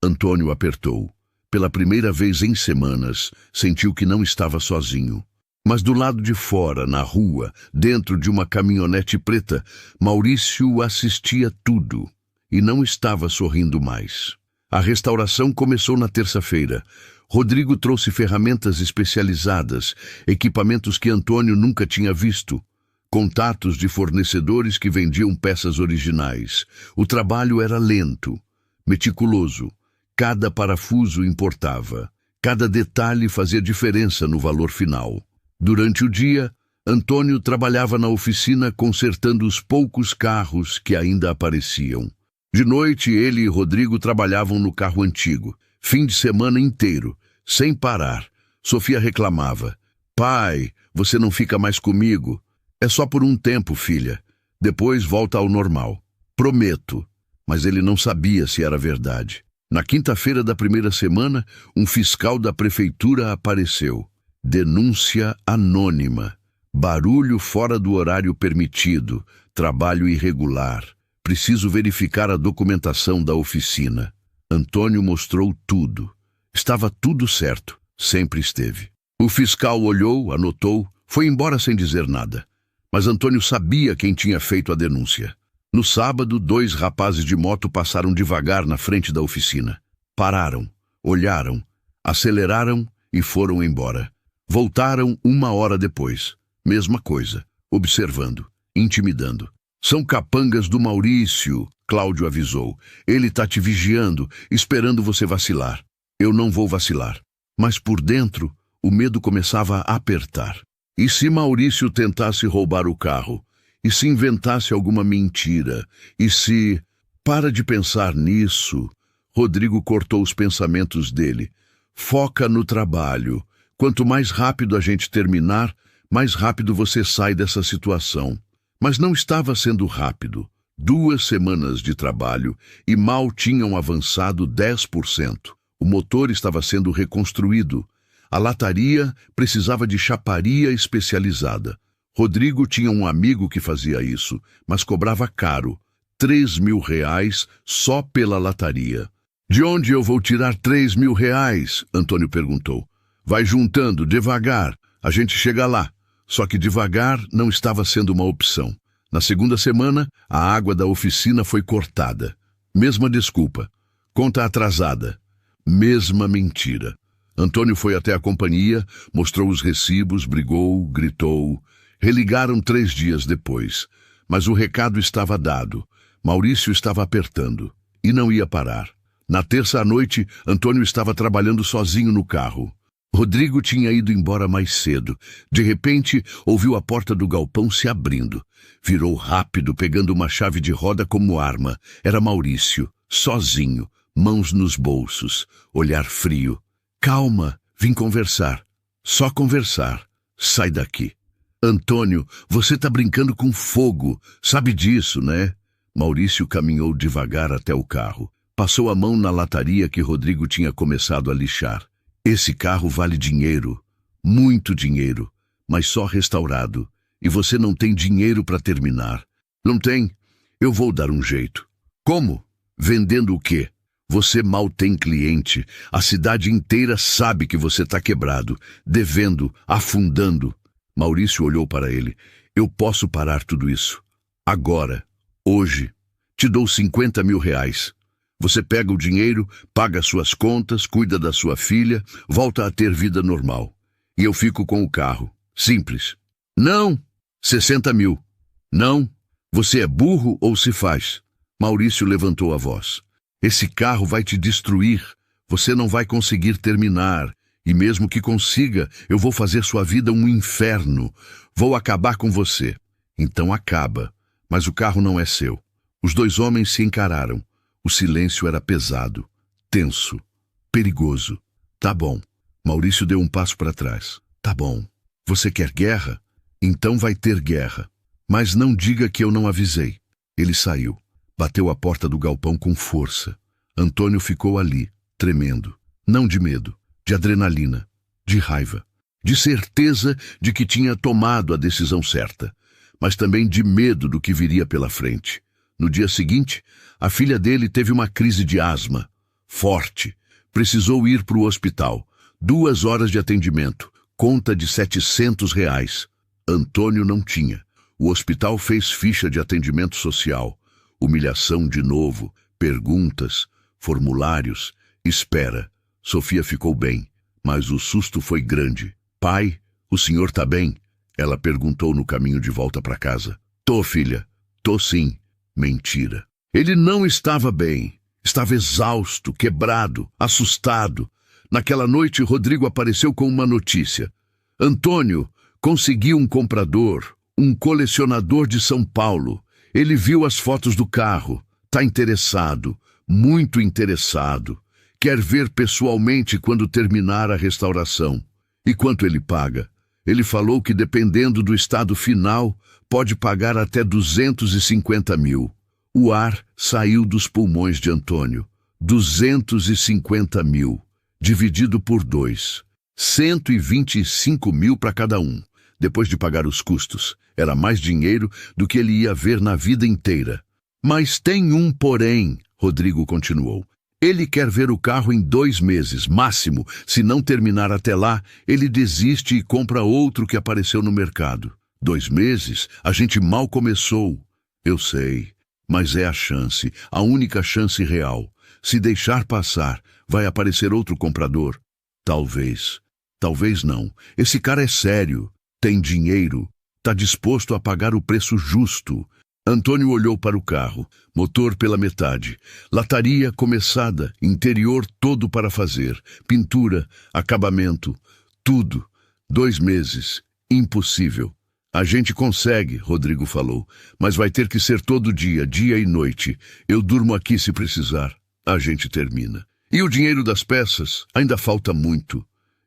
Antônio apertou. Pela primeira vez em semanas, sentiu que não estava sozinho. Mas do lado de fora, na rua, dentro de uma caminhonete preta, Maurício assistia tudo. E não estava sorrindo mais. A restauração começou na terça-feira. Rodrigo trouxe ferramentas especializadas, equipamentos que Antônio nunca tinha visto, contatos de fornecedores que vendiam peças originais. O trabalho era lento, meticuloso. Cada parafuso importava. Cada detalhe fazia diferença no valor final. Durante o dia, Antônio trabalhava na oficina consertando os poucos carros que ainda apareciam. De noite, ele e Rodrigo trabalhavam no carro antigo. Fim de semana inteiro, sem parar. Sofia reclamava. Pai, você não fica mais comigo. É só por um tempo, filha. Depois volta ao normal. Prometo. Mas ele não sabia se era verdade. Na quinta-feira da primeira semana, um fiscal da prefeitura apareceu. Denúncia anônima. Barulho fora do horário permitido. Trabalho irregular. Preciso verificar a documentação da oficina. Antônio mostrou tudo. Estava tudo certo. Sempre esteve. O fiscal olhou, anotou, foi embora sem dizer nada. Mas Antônio sabia quem tinha feito a denúncia. No sábado, 2 rapazes de moto passaram devagar na frente da oficina. Pararam, olharam, aceleraram e foram embora. Voltaram 1 hora depois. Mesma coisa, observando, intimidando. São capangas do Maurício, Cláudio avisou. Ele está te vigiando, esperando você vacilar. Eu não vou vacilar. Mas por dentro, o medo começava a apertar. E se Maurício tentasse roubar o carro? E se inventasse alguma mentira? E se... Para de pensar nisso. Rodrigo cortou os pensamentos dele. Foca no trabalho. Quanto mais rápido a gente terminar, mais rápido você sai dessa situação. Mas não estava sendo rápido. 2 semanas de trabalho e mal tinham avançado 10%. O motor estava sendo reconstruído. A lataria precisava de chaparia especializada. Rodrigo tinha um amigo que fazia isso, mas cobrava caro, R$ 3.000 só pela lataria. De onde eu vou tirar R$ 3.000? Antônio perguntou. Vai juntando, devagar, a gente chega lá. Só que devagar não estava sendo uma opção. Na segunda semana, a água da oficina foi cortada. Mesma desculpa. Conta atrasada. Mesma mentira. Antônio foi até a companhia, mostrou os recibos, brigou, gritou. Religaram 3 dias depois. Mas o recado estava dado. Maurício estava apertando. E não ia parar. Na terça à noite, Antônio estava trabalhando sozinho no carro. Rodrigo tinha ido embora mais cedo. De repente, ouviu a porta do galpão se abrindo. Virou rápido, pegando uma chave de roda como arma. Era Maurício, sozinho, mãos nos bolsos, olhar frio. Calma, vim conversar. Só conversar. Sai daqui. Antônio, você tá brincando com fogo. Sabe disso, né? Maurício caminhou devagar até o carro. Passou a mão na lataria que Rodrigo tinha começado a lixar. Esse carro vale dinheiro, muito dinheiro, mas só restaurado. E você não tem dinheiro para terminar. Não tem? Eu vou dar um jeito. Como? Vendendo o quê? Você mal tem cliente. A cidade inteira sabe que você está quebrado, devendo, afundando. Maurício olhou para ele. Eu posso parar tudo isso. Agora, hoje. Te dou R$ 50.000. Você pega o dinheiro, paga suas contas, cuida da sua filha, volta a ter vida normal. E eu fico com o carro. Simples. Não! 60 mil. Não! Você é burro ou se faz? Maurício levantou a voz. Esse carro vai te destruir. Você não vai conseguir terminar. E mesmo que consiga, eu vou fazer sua vida um inferno. Vou acabar com você. Então acaba. Mas o carro não é seu. Os 2 homens se encararam. O silêncio era pesado, tenso, perigoso. Tá bom. Maurício deu um passo para trás. Tá bom. Você quer guerra? Então vai ter guerra. Mas não diga que eu não avisei. Ele saiu. Bateu a porta do galpão com força. Antônio ficou ali, tremendo. Não de medo, de adrenalina, de raiva. De certeza de que tinha tomado a decisão certa. Mas também de medo do que viria pela frente. No dia seguinte, a filha dele teve uma crise de asma. Forte. Precisou ir para o hospital. 2 horas de atendimento. Conta de R$ 700. Antônio não tinha. O hospital fez ficha de atendimento social. Humilhação de novo. Perguntas. Formulários. Espera. Sofia ficou bem. Mas o susto foi grande. Pai, o senhor tá bem? Ela perguntou no caminho de volta para casa. Tô, filha. Tô sim. Mentira. Ele não estava bem. Estava exausto, quebrado, assustado. Naquela noite, Rodrigo apareceu com uma notícia. Antônio conseguiu um comprador, um colecionador de São Paulo. Ele viu as fotos do carro. Tá interessado, muito interessado. Quer ver pessoalmente quando terminar a restauração. E quanto ele paga? Ele falou que, dependendo do estado final, pode pagar até 250 mil. O ar saiu dos pulmões de Antônio. 250 mil, dividido por 2. 125 mil para cada um. Depois de pagar os custos, era mais dinheiro do que ele ia ver na vida inteira. Mas tem um porém, Rodrigo continuou. Ele quer ver o carro em 2 meses, máximo. Se não terminar até lá, ele desiste e compra outro que apareceu no mercado. 2 meses? A gente mal começou. Eu sei, mas é a chance, a única chance real. Se deixar passar, vai aparecer outro comprador? Talvez. Talvez não. Esse cara é sério, tem dinheiro, tá disposto a pagar o preço justo. Antônio olhou para o carro, motor pela metade, lataria começada, interior todo para fazer, pintura, acabamento, tudo. 2 meses, impossível. A gente consegue, Rodrigo falou, mas vai ter que ser todo dia, dia e noite. Eu durmo aqui se precisar. A gente termina. E o dinheiro das peças? Ainda falta muito.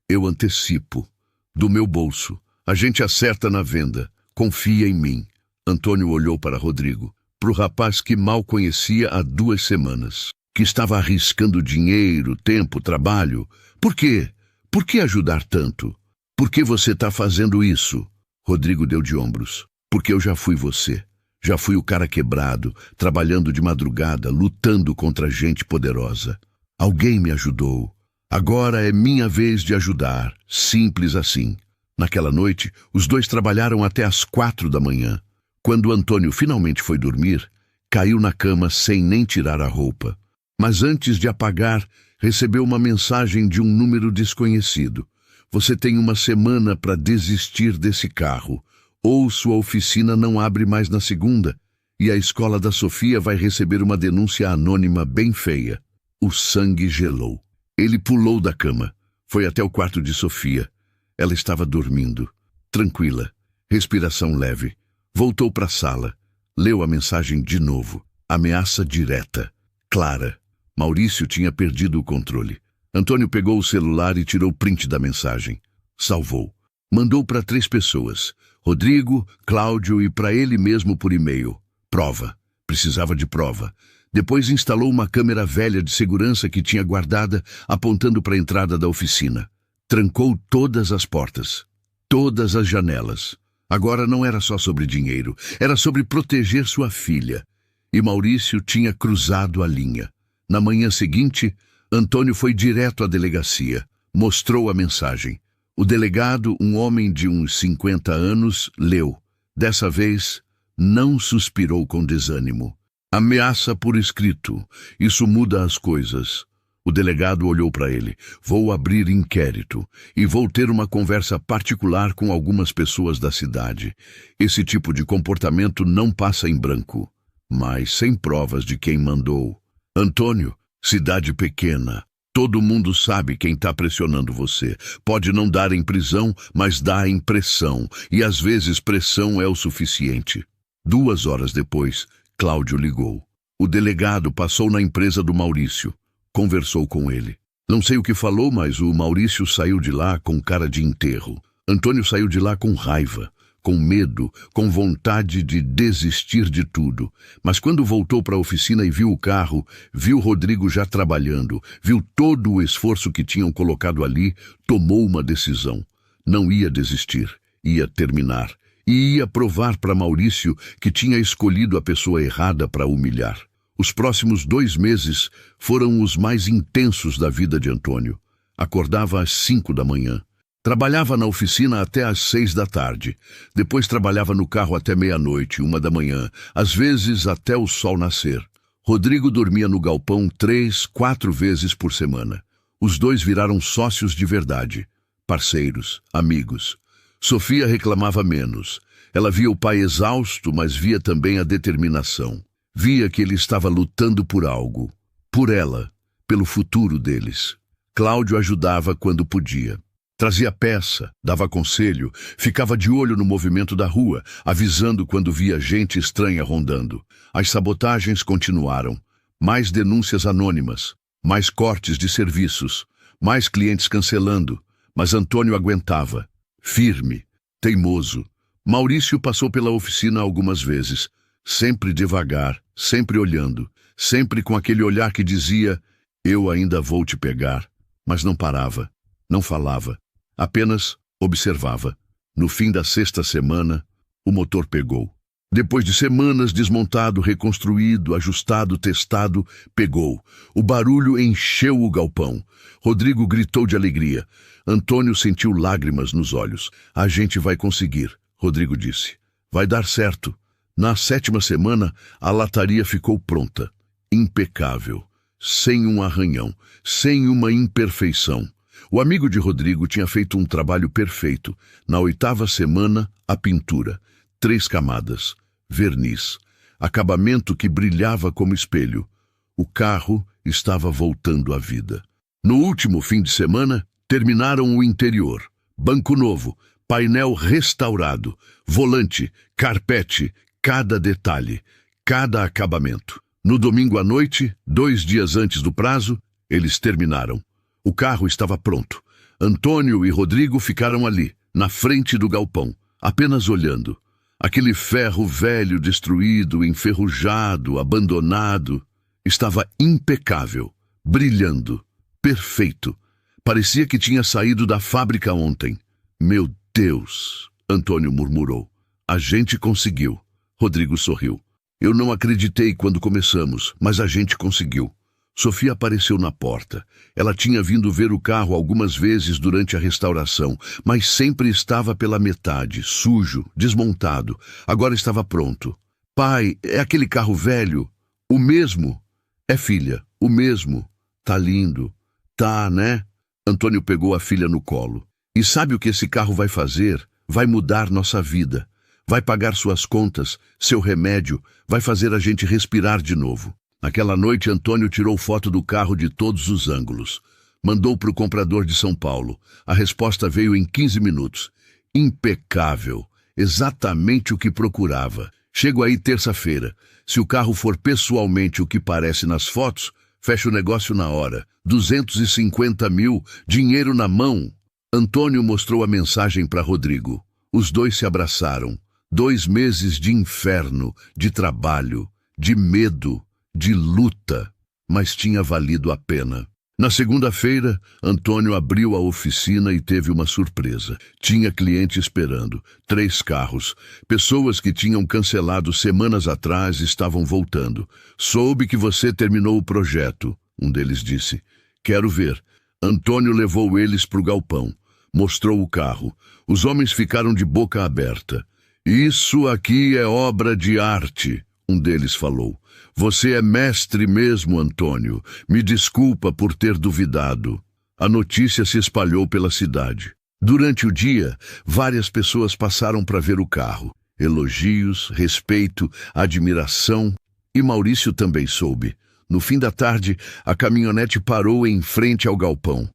Eu antecipo. Do meu bolso. A gente acerta na venda. Confia em mim. Antônio olhou para Rodrigo. para o rapaz que mal conhecia há 2 semanas, que estava arriscando dinheiro, tempo, trabalho. Por quê? Por que ajudar tanto? Por que você está fazendo isso? Rodrigo deu de ombros. Porque eu já fui você. Já fui o cara quebrado, trabalhando de madrugada, lutando contra gente poderosa. Alguém me ajudou. Agora é minha vez de ajudar. Simples assim. Naquela noite, os dois trabalharam até às 4 da manhã. Quando Antônio finalmente foi dormir, caiu na cama sem nem tirar a roupa. Mas antes de apagar, recebeu uma mensagem de um número desconhecido. Você tem 1 semana para desistir desse carro, ou sua oficina não abre mais na segunda, e a escola da Sofia vai receber uma denúncia anônima bem feia. O sangue gelou. Ele pulou da cama. Foi até o quarto de Sofia. Ela estava dormindo, tranquila, respiração leve. Voltou para a sala. Leu a mensagem de novo. Ameaça direta, clara. Maurício tinha perdido o controle. Antônio pegou o celular e tirou print da mensagem. Salvou. Mandou para 3 pessoas. Rodrigo, Cláudio e para ele mesmo por e-mail. Prova. Precisava de prova. Depois instalou uma câmera velha de segurança que tinha guardada, apontando para a entrada da oficina. Trancou todas as portas. Todas as janelas. Agora não era só sobre dinheiro. Era sobre proteger sua filha. E Maurício tinha cruzado a linha. Na manhã seguinte, Antônio foi direto à delegacia. Mostrou a mensagem. O delegado, um homem de uns 50 anos, leu. Dessa vez, não suspirou com desânimo. Ameaça por escrito. Isso muda as coisas. O delegado olhou para ele. Vou abrir inquérito e vou ter uma conversa particular com algumas pessoas da cidade. Esse tipo de comportamento não passa em branco. Mas sem provas de quem mandou. Antônio, cidade pequena. Todo mundo sabe quem está pressionando você. Pode não dar em prisão, mas dá em pressão. E às vezes pressão é o suficiente. 2 horas depois, Cláudio ligou. O delegado passou na empresa do Maurício. Conversou com ele. Não sei o que falou, mas o Maurício saiu de lá com cara de enterro. Antônio saiu de lá com raiva, com medo, com vontade de desistir de tudo. Mas quando voltou para a oficina e viu o carro, viu Rodrigo já trabalhando, viu todo o esforço que tinham colocado ali, tomou uma decisão. Não ia desistir, ia terminar. E ia provar para Maurício que tinha escolhido a pessoa errada para humilhar. Os próximos 2 meses foram os mais intensos da vida de Antônio. Acordava às 5 da manhã. Trabalhava na oficina até às 6 da tarde. Depois trabalhava no carro até meia-noite, 1 da manhã. Às vezes até o sol nascer. Rodrigo dormia no galpão 3, 4 vezes por semana. Os dois viraram sócios de verdade. Parceiros, amigos. Sofia reclamava menos. Ela via o pai exausto, mas via também a determinação. Via que ele estava lutando por algo. Por ela. Pelo futuro deles. Cláudio ajudava quando podia. Trazia peça, dava conselho, ficava de olho no movimento da rua, avisando quando via gente estranha rondando. As sabotagens continuaram. Mais denúncias anônimas. Mais cortes de serviços. Mais clientes cancelando. Mas Antônio aguentava. Firme. Teimoso. Maurício passou pela oficina algumas vezes. Sempre devagar, sempre olhando, sempre com aquele olhar que dizia, eu ainda vou te pegar. Mas não parava, não falava, apenas observava. No fim da 6ª semana, o motor pegou. Depois de semanas desmontado, reconstruído, ajustado, testado, pegou. O barulho encheu o galpão. Rodrigo gritou de alegria. Antônio sentiu lágrimas nos olhos. A gente vai conseguir, Rodrigo disse. Vai dar certo. Na 7ª semana, a lataria ficou pronta, impecável, sem um arranhão, sem uma imperfeição. O amigo de Rodrigo tinha feito um trabalho perfeito. Na 8ª semana, a pintura, 3 camadas, verniz, acabamento que brilhava como espelho. O carro estava voltando à vida. No último fim de semana, terminaram o interior. Banco novo, painel restaurado, volante, carpete, cada detalhe, cada acabamento. No domingo à noite, 2 dias antes do prazo, eles terminaram. O carro estava pronto. Antônio e Rodrigo ficaram ali, na frente do galpão, apenas olhando. Aquele ferro velho, destruído, enferrujado, abandonado, estava impecável, brilhando, perfeito. Parecia que tinha saído da fábrica ontem. Meu Deus, Antônio murmurou. A gente conseguiu. Rodrigo sorriu. Eu não acreditei quando começamos, mas a gente conseguiu. Sofia apareceu na porta. Ela tinha vindo ver o carro algumas vezes durante a restauração, mas sempre estava pela metade, sujo, desmontado. Agora estava pronto. Pai, é aquele carro velho? O mesmo? É, filha, o mesmo. Tá lindo. Tá, né? Antônio pegou a filha no colo. E sabe o que esse carro vai fazer? Vai mudar nossa vida. Vai pagar suas contas, seu remédio, vai fazer a gente respirar de novo. Naquela noite, Antônio tirou foto do carro de todos os ângulos. Mandou para o comprador de São Paulo. A resposta veio em 15 minutos. Impecável. Exatamente o que procurava. Chego aí terça-feira. Se o carro for pessoalmente o que parece nas fotos, fecha o negócio na hora. 250 mil, dinheiro na mão. Antônio mostrou a mensagem para Rodrigo. Os dois se abraçaram. 2 meses de inferno, de trabalho, de medo, de luta, mas tinha valido a pena. Na segunda-feira, Antônio abriu a oficina e teve uma surpresa. Tinha cliente esperando, 3 carros. Pessoas que tinham cancelado semanas atrás estavam voltando. Soube que você terminou o projeto, um deles disse. Quero ver. Antônio levou eles para o galpão. Mostrou o carro. Os homens ficaram de boca aberta. Isso aqui é obra de arte, um deles falou. Você é mestre mesmo, Antônio. Me desculpa por ter duvidado. A notícia se espalhou pela cidade. Durante o dia, várias pessoas passaram para ver o carro. Elogios, respeito, admiração. E Maurício também soube. No fim da tarde, a caminhonete parou em frente ao galpão.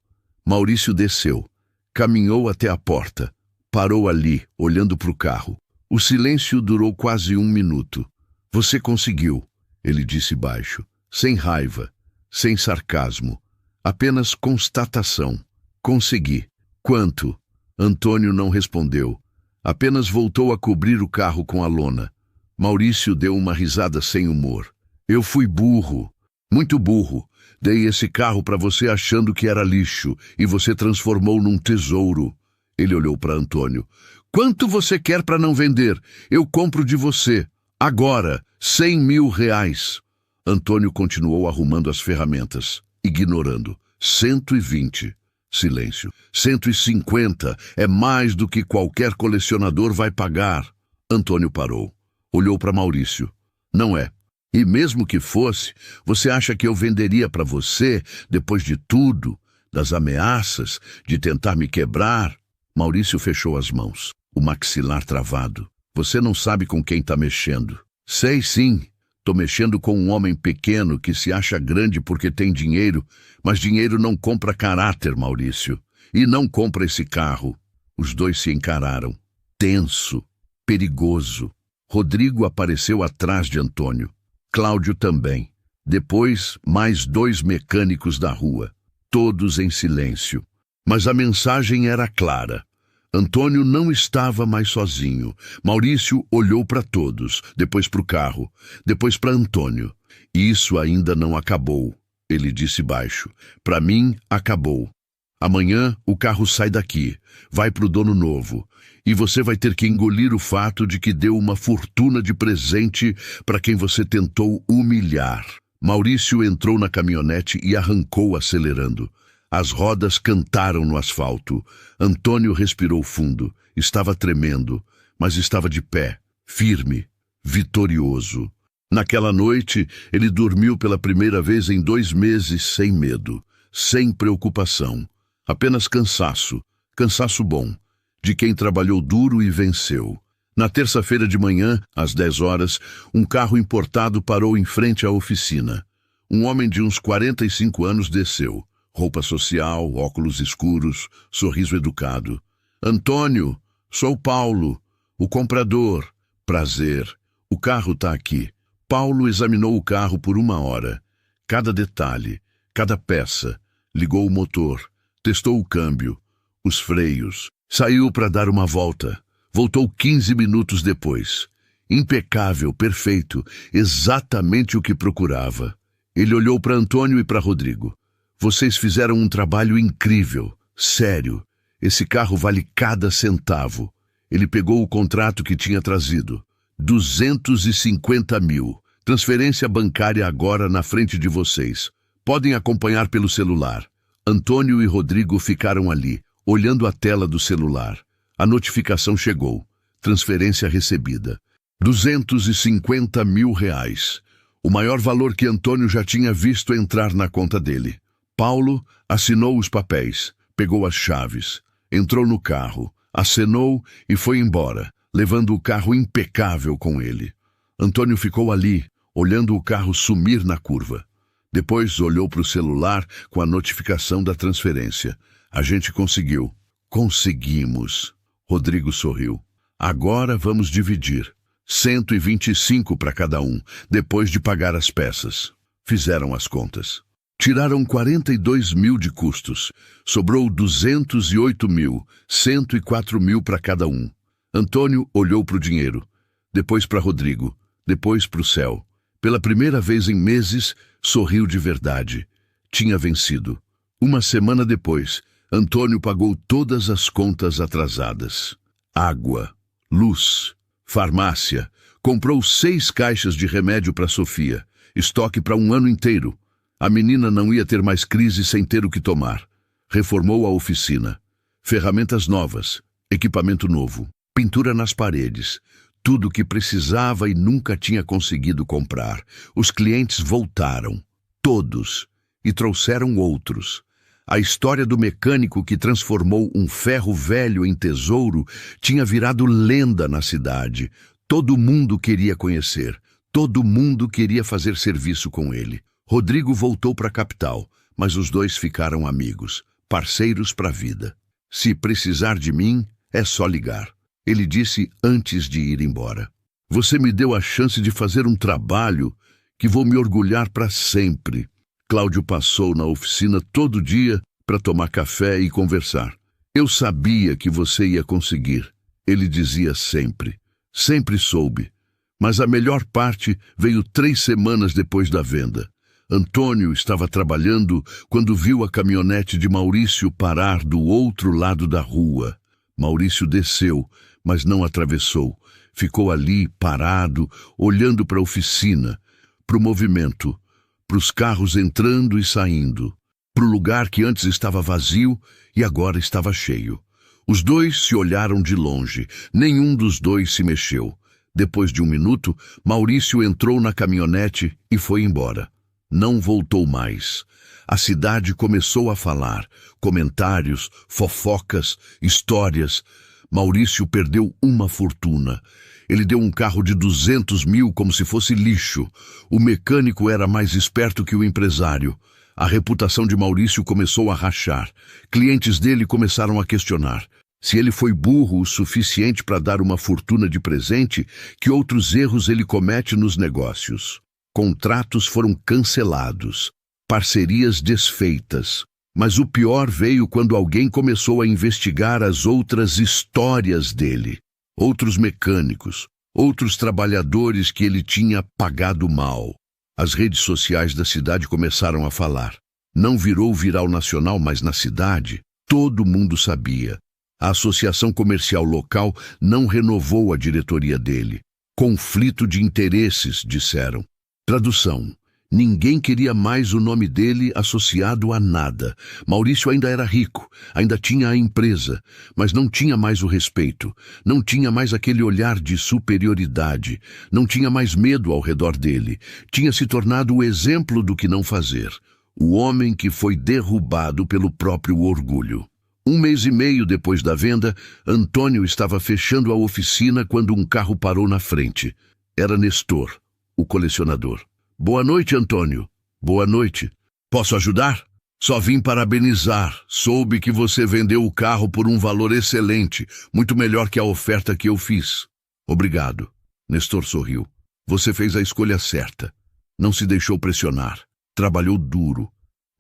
Maurício desceu. Caminhou até a porta. Parou ali, olhando para o carro. O silêncio durou quase 1 minuto. Você conseguiu, ele disse baixo, sem raiva, sem sarcasmo, apenas constatação. Consegui. Quanto? Antônio não respondeu. Apenas voltou a cobrir o carro com a lona. Maurício deu uma risada sem humor. Eu fui burro, muito burro. Dei esse carro para você achando que era lixo e você transformou num tesouro. Ele olhou para Antônio. Quanto você quer para não vender? Eu compro de você. Agora, 100 mil reais. Antônio continuou arrumando as ferramentas, ignorando. 120. Silêncio. 150 é mais do que qualquer colecionador vai pagar. Antônio parou. Olhou para Maurício. Não é. E mesmo que fosse, você acha que eu venderia para você, depois de tudo, das ameaças, de tentar me quebrar? Maurício fechou as mãos, o maxilar travado. Você não sabe com quem está mexendo. Sei sim. Estou mexendo com um homem pequeno que se acha grande porque tem dinheiro, mas dinheiro não compra caráter, Maurício. E não compra esse carro. Os dois se encararam. Tenso, perigoso. Rodrigo apareceu atrás de Antônio. Cláudio também. Depois, mais 2 mecânicos da rua. Todos em silêncio. Mas a mensagem era clara. Antônio não estava mais sozinho. Maurício olhou para todos, depois para o carro, depois para Antônio. Isso ainda não acabou, ele disse baixo. Para mim, acabou. Amanhã o carro sai daqui, vai para o dono novo. E você vai ter que engolir o fato de que deu uma fortuna de presente para quem você tentou humilhar. Maurício entrou na caminhonete e arrancou acelerando. As rodas cantaram no asfalto. Antônio respirou fundo. Estava tremendo, mas estava de pé, firme, vitorioso. Naquela noite, ele dormiu pela primeira vez em 2 meses sem medo, sem preocupação. Apenas cansaço, cansaço bom, de quem trabalhou duro e venceu. Na terça-feira de manhã, às 10 horas, um carro importado parou em frente à oficina. Um homem de uns 45 anos desceu. Roupa social, óculos escuros, sorriso educado. Antônio, sou Paulo, o comprador. Prazer, o carro está aqui. Paulo examinou o carro por 1 hora. Cada detalhe, cada peça. Ligou o motor, testou o câmbio, os freios. Saiu para dar uma volta. Voltou 15 minutos depois. Impecável, perfeito, exatamente o que procurava. Ele olhou para Antônio e para Rodrigo. Vocês fizeram um trabalho incrível, sério. Esse carro vale cada centavo. Ele pegou o contrato que tinha trazido. 250 mil. Transferência bancária agora na frente de vocês. Podem acompanhar pelo celular. Antônio e Rodrigo ficaram ali, olhando a tela do celular. A notificação chegou. Transferência recebida. 250 mil reais. O maior valor que Antônio já tinha visto entrar na conta dele. Paulo assinou os papéis, pegou as chaves, entrou no carro, acenou e foi embora, levando o carro impecável com ele. Antônio ficou ali, olhando o carro sumir na curva. Depois olhou para o celular com a notificação da transferência. A gente conseguiu. Conseguimos. Rodrigo sorriu. Agora vamos dividir. 125 para cada um, depois de pagar as peças. Fizeram as contas. Tiraram 42 mil de custos. Sobrou 208 mil, 104 mil para cada um. Antônio olhou para o dinheiro, depois para Rodrigo, depois para o céu. Pela primeira vez em meses, sorriu de verdade. Tinha vencido. Uma semana depois, Antônio pagou todas as contas atrasadas. Água, luz, farmácia. Comprou 6 caixas de remédio para Sofia. Estoque para um ano inteiro. A menina não ia ter mais crise sem ter o que tomar. Reformou a oficina. Ferramentas novas, equipamento novo, pintura nas paredes. Tudo o que precisava e nunca tinha conseguido comprar. Os clientes voltaram. Todos. E trouxeram outros. A história do mecânico que transformou um ferro velho em tesouro tinha virado lenda na cidade. Todo mundo queria conhecer. Todo mundo queria fazer serviço com ele. Rodrigo voltou para a capital, mas os dois ficaram amigos, parceiros para a vida. Se precisar de mim, é só ligar. Ele disse antes de ir embora. Você me deu a chance de fazer um trabalho que vou me orgulhar para sempre. Cláudio passou na oficina todo dia para tomar café e conversar. Eu sabia que você ia conseguir, ele dizia sempre. Sempre soube. Mas a melhor parte veio 3 semanas depois da venda. Antônio estava trabalhando quando viu a caminhonete de Maurício parar do outro lado da rua. Maurício desceu, mas não atravessou. Ficou ali, parado, olhando para a oficina, para o movimento, para os carros entrando e saindo, para o lugar que antes estava vazio e agora estava cheio. Os dois se olharam de longe. Nenhum dos dois se mexeu. Depois de 1 minuto, Maurício entrou na caminhonete e foi embora. Não voltou mais. A cidade começou a falar. Comentários, fofocas, histórias. Maurício perdeu uma fortuna. Ele deu um carro de 200 mil como se fosse lixo. O mecânico era mais esperto que o empresário. A reputação de Maurício começou a rachar. Clientes dele começaram a questionar. Se ele foi burro o suficiente para dar uma fortuna de presente, que outros erros ele comete nos negócios. Contratos foram cancelados. Parcerias desfeitas. Mas o pior veio quando alguém começou a investigar as outras histórias dele. Outros mecânicos, outros trabalhadores que ele tinha pagado mal. As redes sociais da cidade começaram a falar. Não virou viral nacional, mas na cidade, todo mundo sabia. A associação comercial local não renovou a diretoria dele. Conflito de interesses, disseram. Tradução. Ninguém queria mais o nome dele associado a nada. Maurício ainda era rico, ainda tinha a empresa, mas não tinha mais o respeito, não tinha mais aquele olhar de superioridade, não tinha mais medo ao redor dele. Tinha se tornado o exemplo do que não fazer, o homem que foi derrubado pelo próprio orgulho. 1 mês e meio depois da venda, Antônio estava fechando a oficina quando um carro parou na frente. Era Nestor, o colecionador. Boa noite, Antônio. Boa noite. Posso ajudar? Só vim parabenizar. Soube que você vendeu o carro por um valor excelente, muito melhor que a oferta que eu fiz. Obrigado. Nestor sorriu. Você fez a escolha certa. Não se deixou pressionar. Trabalhou duro.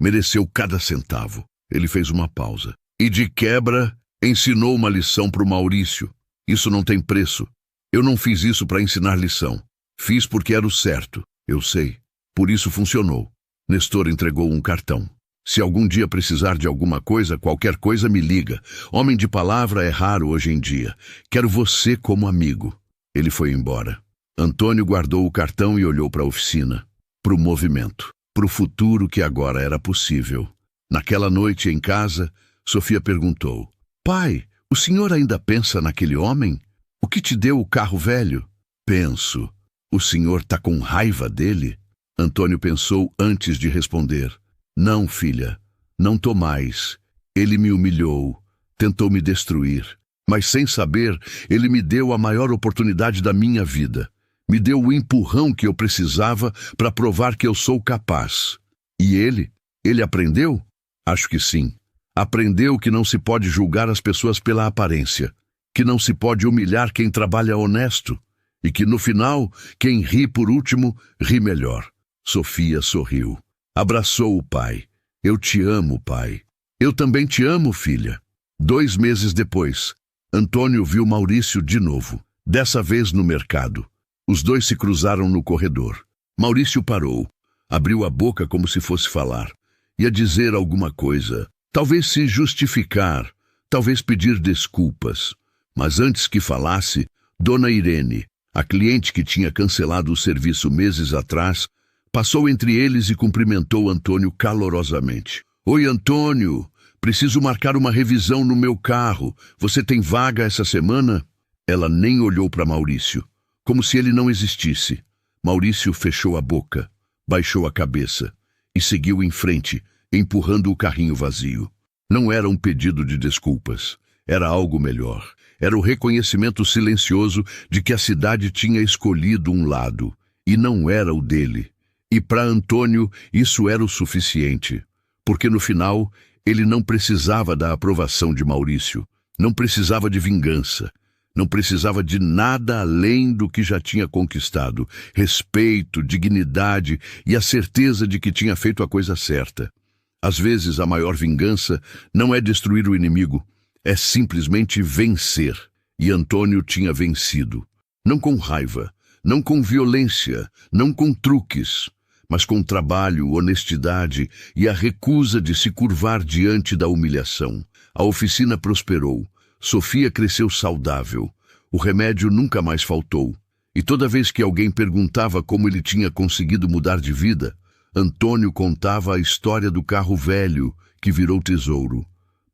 Mereceu cada centavo. Ele fez uma pausa. E de quebra, ensinou uma lição para o Maurício. Isso não tem preço. Eu não fiz isso para ensinar lição. Fiz porque era o certo. Eu sei. Por isso funcionou. Nestor entregou um cartão. Se algum dia precisar de alguma coisa, qualquer coisa me liga. Homem de palavra é raro hoje em dia. Quero você como amigo. Ele foi embora. Antônio guardou o cartão e olhou para a oficina. Para o movimento. Para o futuro que agora era possível. Naquela noite em casa, Sofia perguntou: Pai, o senhor ainda pensa naquele homem? O que te deu o carro velho? Penso. O senhor está com raiva dele? Antônio pensou antes de responder. Não, filha, não tô mais. Ele me humilhou, tentou me destruir. Mas sem saber, ele me deu a maior oportunidade da minha vida. Me deu o empurrão que eu precisava para provar que eu sou capaz. E ele aprendeu? Acho que sim. Aprendeu que não se pode julgar as pessoas pela aparência, que não se pode humilhar quem trabalha honesto, e que no final, quem ri por último, ri melhor. Sofia sorriu. Abraçou o pai. Eu te amo, pai. Eu também te amo, filha. 2 meses depois, Antônio viu Maurício de novo, dessa vez no mercado. Os dois se cruzaram no corredor. Maurício parou, abriu a boca como se fosse falar. Ia dizer alguma coisa, talvez se justificar, talvez pedir desculpas. Mas antes que falasse, Dona Irene, a cliente que tinha cancelado o serviço meses atrás, passou entre eles e cumprimentou Antônio calorosamente. Oi, Antônio, preciso marcar uma revisão no meu carro. Você tem vaga essa semana? Ela nem olhou para Maurício, como se ele não existisse. Maurício fechou a boca, baixou a cabeça e seguiu em frente, empurrando o carrinho vazio. Não era um pedido de desculpas, era algo melhor. Era o reconhecimento silencioso de que a cidade tinha escolhido um lado, e não era o dele. E para Antônio isso era o suficiente, porque no final ele não precisava da aprovação de Maurício, não precisava de vingança, não precisava de nada além do que já tinha conquistado, respeito, dignidade e a certeza de que tinha feito a coisa certa. Às vezes a maior vingança não é destruir o inimigo, é simplesmente vencer. E Antônio tinha vencido, não com raiva, não com violência, não com truques, mas com trabalho, honestidade e a recusa de se curvar diante da humilhação. A oficina prosperou, Sofia cresceu saudável, o remédio nunca mais faltou, e toda vez que alguém perguntava como ele tinha conseguido mudar de vida, Antônio contava a história do carro velho que virou tesouro.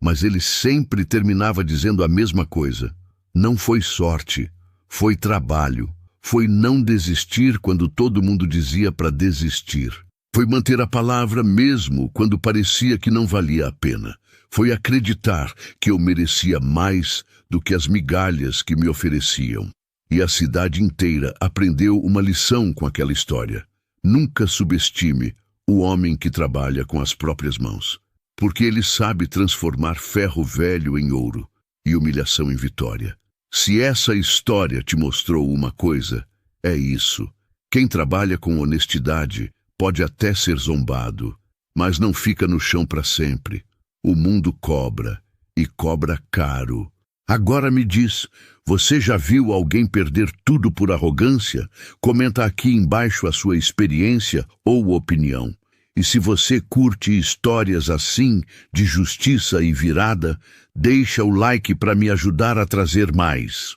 Mas ele sempre terminava dizendo a mesma coisa. Não foi sorte, foi trabalho. Foi não desistir quando todo mundo dizia para desistir. Foi manter a palavra mesmo quando parecia que não valia a pena. Foi acreditar que eu merecia mais do que as migalhas que me ofereciam. E a cidade inteira aprendeu uma lição com aquela história. Nunca subestime o homem que trabalha com as próprias mãos, porque ele sabe transformar ferro velho em ouro e humilhação em vitória. Se essa história te mostrou uma coisa, é isso. Quem trabalha com honestidade pode até ser zombado, mas não fica no chão para sempre. O mundo cobra, e cobra caro. Agora me diz, você já viu alguém perder tudo por arrogância? Comenta aqui embaixo a sua experiência ou opinião. E se você curte histórias assim, de justiça e virada, deixa o like para me ajudar a trazer mais.